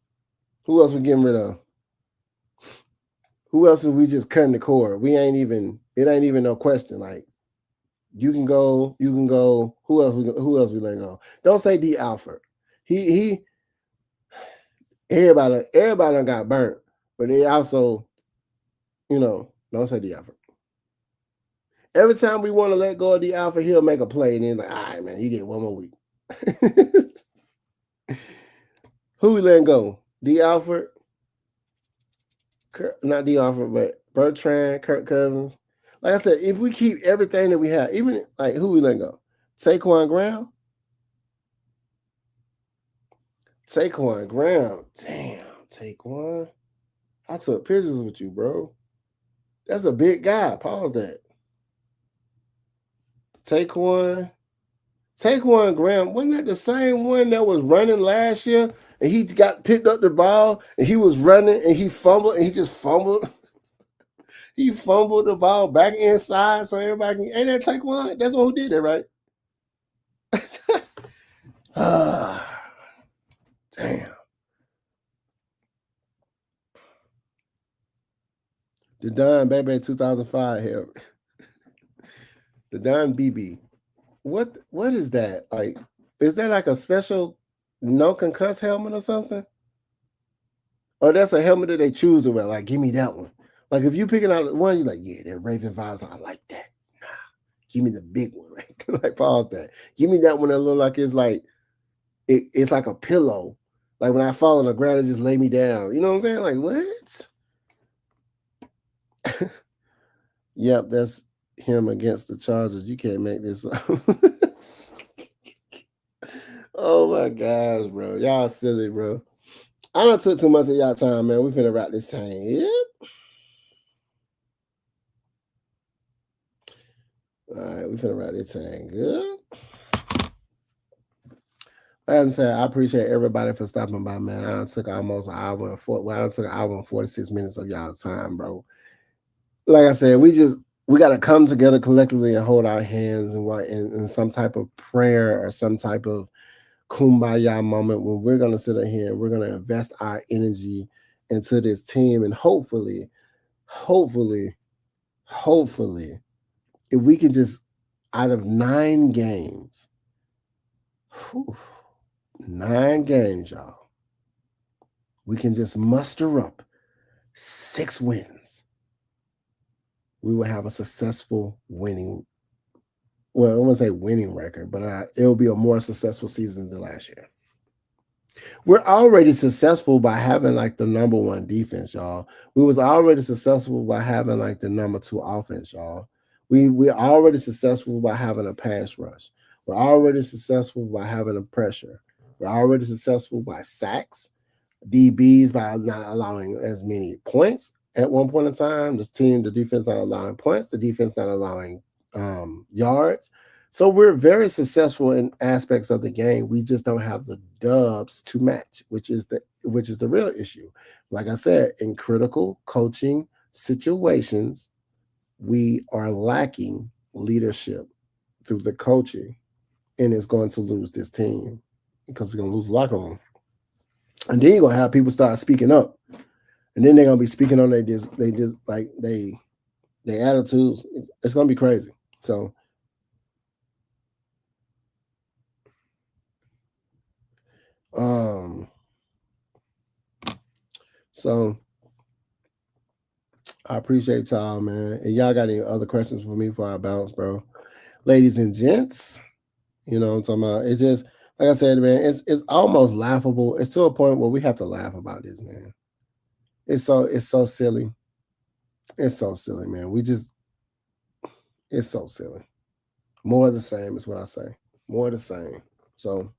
Who else we getting rid of? Who else is we just cutting the cord? It ain't even no question. Like you can go. Who else we letting go? Don't say D Alford. He everybody done got burnt, but they also, don't say D Alford. Every time we want to let go of D Alford, he'll make a play and then all right, man, you get 1 more week. Who we letting go? D Alford? Not D Alford, but Bertrand, Kirk Cousins. Like I said, if we keep everything that we have, even who we letting go? Saquon Graham? Taquan Graham. Damn, Taquan. I took pictures with you, bro. That's a big guy. Pause that. Taquan. Taquan Graham. Wasn't that the same one that was running last year? And he got picked up the ball and he was running and he fumbled and he just fumbled. He fumbled the ball back inside so everybody can. Ain't that Taquan? That's the one who did that, right? Damn. The Don Baby 2005 here. The Don BB. What is that? Like, is that like a special no concuss helmet or something? Or that's a helmet that they choose to wear? Like, give me that one. Like, if you picking out one, you're like, yeah, that Raven visor, I like that. Nah, give me the big one, right? Like, pause that. Give me that one that look like it's like a pillow. Like when I fall on the ground, it just lay me down. You know what I'm saying? Like, what? Yep, that's him against the Chargers. You can't make this up. Oh my gosh, bro. Y'all silly, bro. I done took too much of y'all time, man. We finna wrap this thing. Yep. All right, we finna wrap this thing. Good. Like I said, I appreciate everybody for stopping by, man. I done took almost an hour and I done took an hour and 46 minutes of y'all time, bro. Like I said, we got to come together collectively and hold our hands and in some type of prayer or some type of kumbaya moment when we're going to sit here and we're going to invest our energy into this team. And hopefully, if we can just, out of 9 games, 9 games, y'all, we can just muster up 6 wins. We will have a successful winning. Well, I won't say winning record, but it'll be a more successful season than last year. We're already successful by having like the number 1 defense, y'all. We was already successful by having like the number 2 offense, y'all. We're already successful by having a pass rush. We're already successful by having a pressure. We're already successful by sacks, DBs by not allowing as many points at one point in time. The defense not allowing points, the defense not allowing yards. So we're very successful in aspects of the game. We just don't have the dubs to match, which is the real issue. Like I said, in critical coaching situations, we are lacking leadership through the coaching, and it's going to lose this team because it's going to lose the locker room. And then you're gonna have people start speaking up, and then they're gonna be speaking on their attitudes. It's gonna be crazy. So I appreciate y'all, man. And y'all got any other questions for me before I bounce, bro? Ladies and gents, you know what I'm talking about. It's just like I said, man, it's almost laughable. It's to a point where we have to laugh about this, man. It's so silly. It's so silly, man. It's so silly. More of the same is what I say. More of the same. So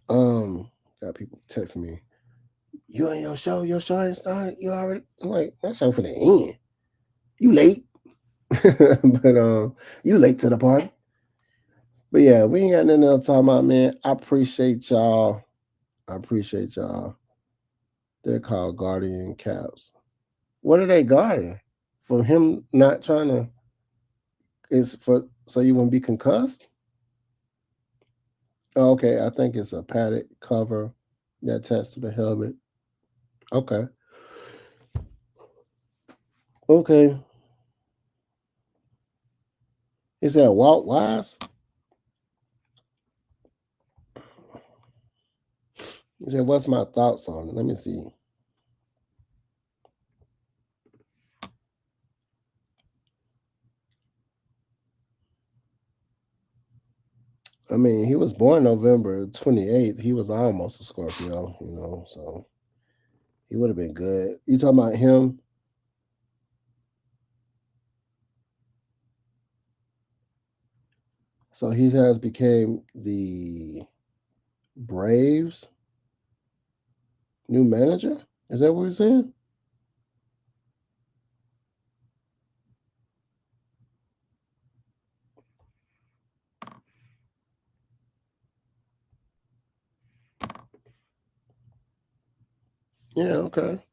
got people texting me. You ain't your show ain't started. You already. I'm like, that show for the end. You late. But you late to the party. But yeah, we ain't got nothing else to talk about, man. I appreciate y'all. They're called guardian caps. What are they guarding? For him not trying to is for so you won't be concussed? Oh, okay, I think it's a padded cover that attached to the helmet. Okay. Okay. Is that Walt Wise? He said, "What's my thoughts on it?" Let me see. I mean, he was born November 28th. He was almost a Scorpio, so he would have been good. You talking about him? So he has became the Braves' new manager. Is that what we're saying? Yeah. Okay.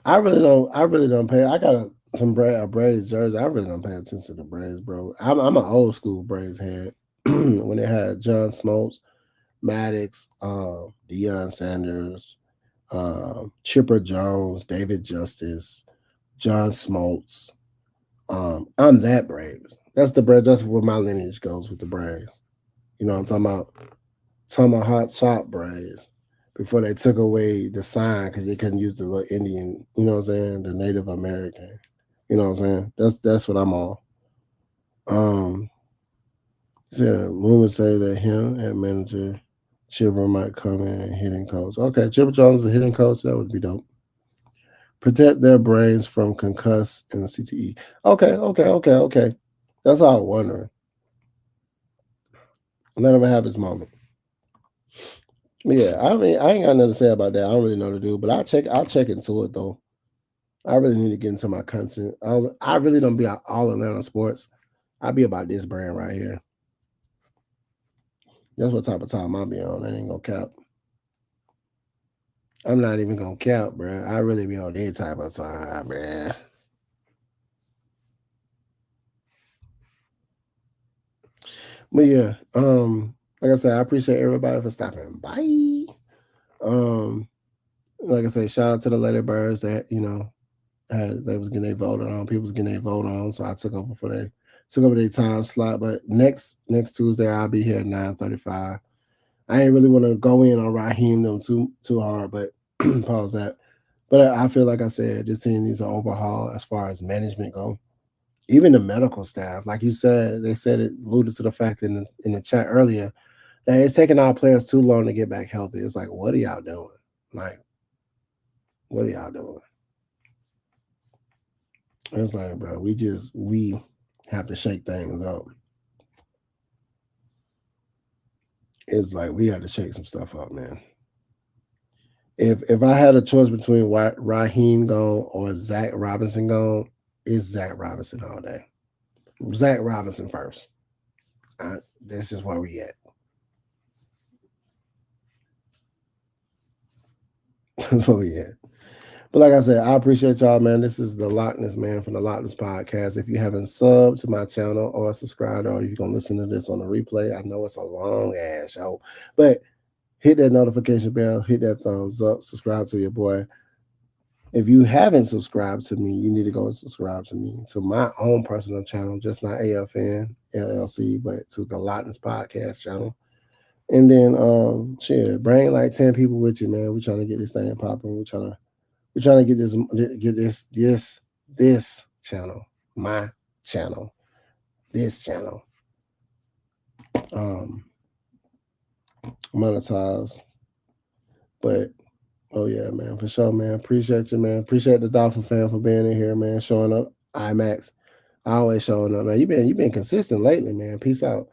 I really don't. I really don't pay. I got a Braves jersey. I really don't pay attention to the Braves, bro. I'm an old school Braves head. When they had John Smoltz, Maddox, Deion Sanders, Chipper Jones, David Justice, John Smoltz. I'm that Braves. That's the Braves. That's where my lineage goes with the Braves. You know what I'm talking about? Tomahawk chop Braves. Before they took away the sign because they couldn't use the little Indian, you know what I'm saying, the Native American. You know what I'm saying? That's what I'm on. Um, said rumors say that him and manager Chipper might come in and hitting coach. Okay, Chipper Jones is a hitting coach. That would be dope. Protect their brains from concuss and CTE. Okay. That's all I'm wondering. Let him have his moment. Yeah, I mean, I ain't got nothing to say about that. I don't really know the dude, but I'll check into it though. I really need to get into my content. I really don't be all Atlanta sports. I be about this brand right here. That's what type of time I be on. I ain't gonna cap. I'm not even gonna cap, bro. I really be on that type of time, bro. But yeah, like I said, I appreciate everybody for stopping by. Um, like I say, shout out to the Lady Birds that they was getting their voted on. People was getting their vote on, so I took over their time slot. But next Tuesday I'll be here at 9:35. I ain't really want to go in on Raheem them too hard, but pause that. But I feel like I said this team needs an overhaul as far as management go. Even the medical staff, like you said, they said it alluded to the fact in the chat earlier that it's taking our players too long to get back healthy. It's like, what are y'all doing? Like, what are y'all doing? It's like, bro, we have to shake things up. It's like we got to shake some stuff up, man. If I had a choice between Raheem gone or Zach Robinson gone, it's Zach Robinson all day. Zach Robinson first. That's just where we at. That's where we at. But like I said, I appreciate y'all, man. This is the Lochness, man, from the Lochness podcast. If you haven't subbed to my channel or subscribed, or you're gonna listen to this on the replay, I know it's a long ass show, but hit that notification bell, hit that thumbs up, subscribe to your boy. If you haven't subscribed to me, you need to go and subscribe to me to my own personal channel, just not AFN LLC, but to the Lotness Podcast channel. And then shit, bring like 10 people with you, man. We're trying to get this thing popping. We're trying to get this channel, my channel, this channel, um monetized. But oh yeah, man, for sure, man. Appreciate you, man. Appreciate the Dolphin fan for being in here, man. Showing up. IMAX. Always showing up, man. You been consistent lately, man. Peace out.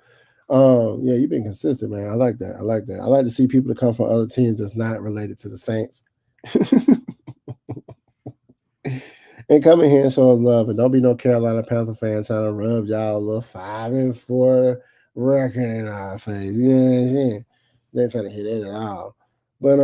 Yeah, you've been consistent, man. I like that. I like that. I like to see people that come from other teams that's not related to the Saints. And come in here and show us love. And don't be no Carolina Panther fan trying to rub y'all little 5-4 record in our face. You know what I'm saying? They ain't trying to hit it at all. But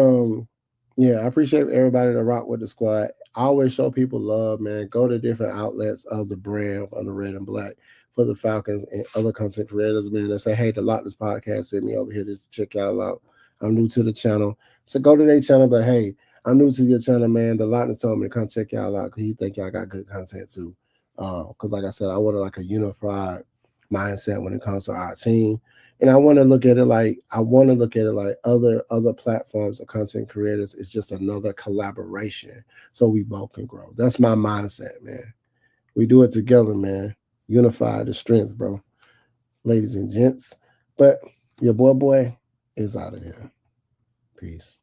yeah, I appreciate everybody that rock with the squad. I always show people love, man. Go to different outlets of the brand of the red and black for the Falcons and other content creators, man. That say, hey, the Lock This podcast sent me over here just to check y'all out. I'm new to the channel. So go to their channel, but hey, I'm new to your channel, man. The Lotness told me to come check y'all out because he think y'all got good content too. Because like I said, I want like a unified mindset when it comes to our team. And I want to look at it like other platforms of content creators is just another collaboration so we both can grow. That's my mindset, man. We do it together, man. Unify the strength, bro. Ladies and gents. But your boy is out of here. Peace.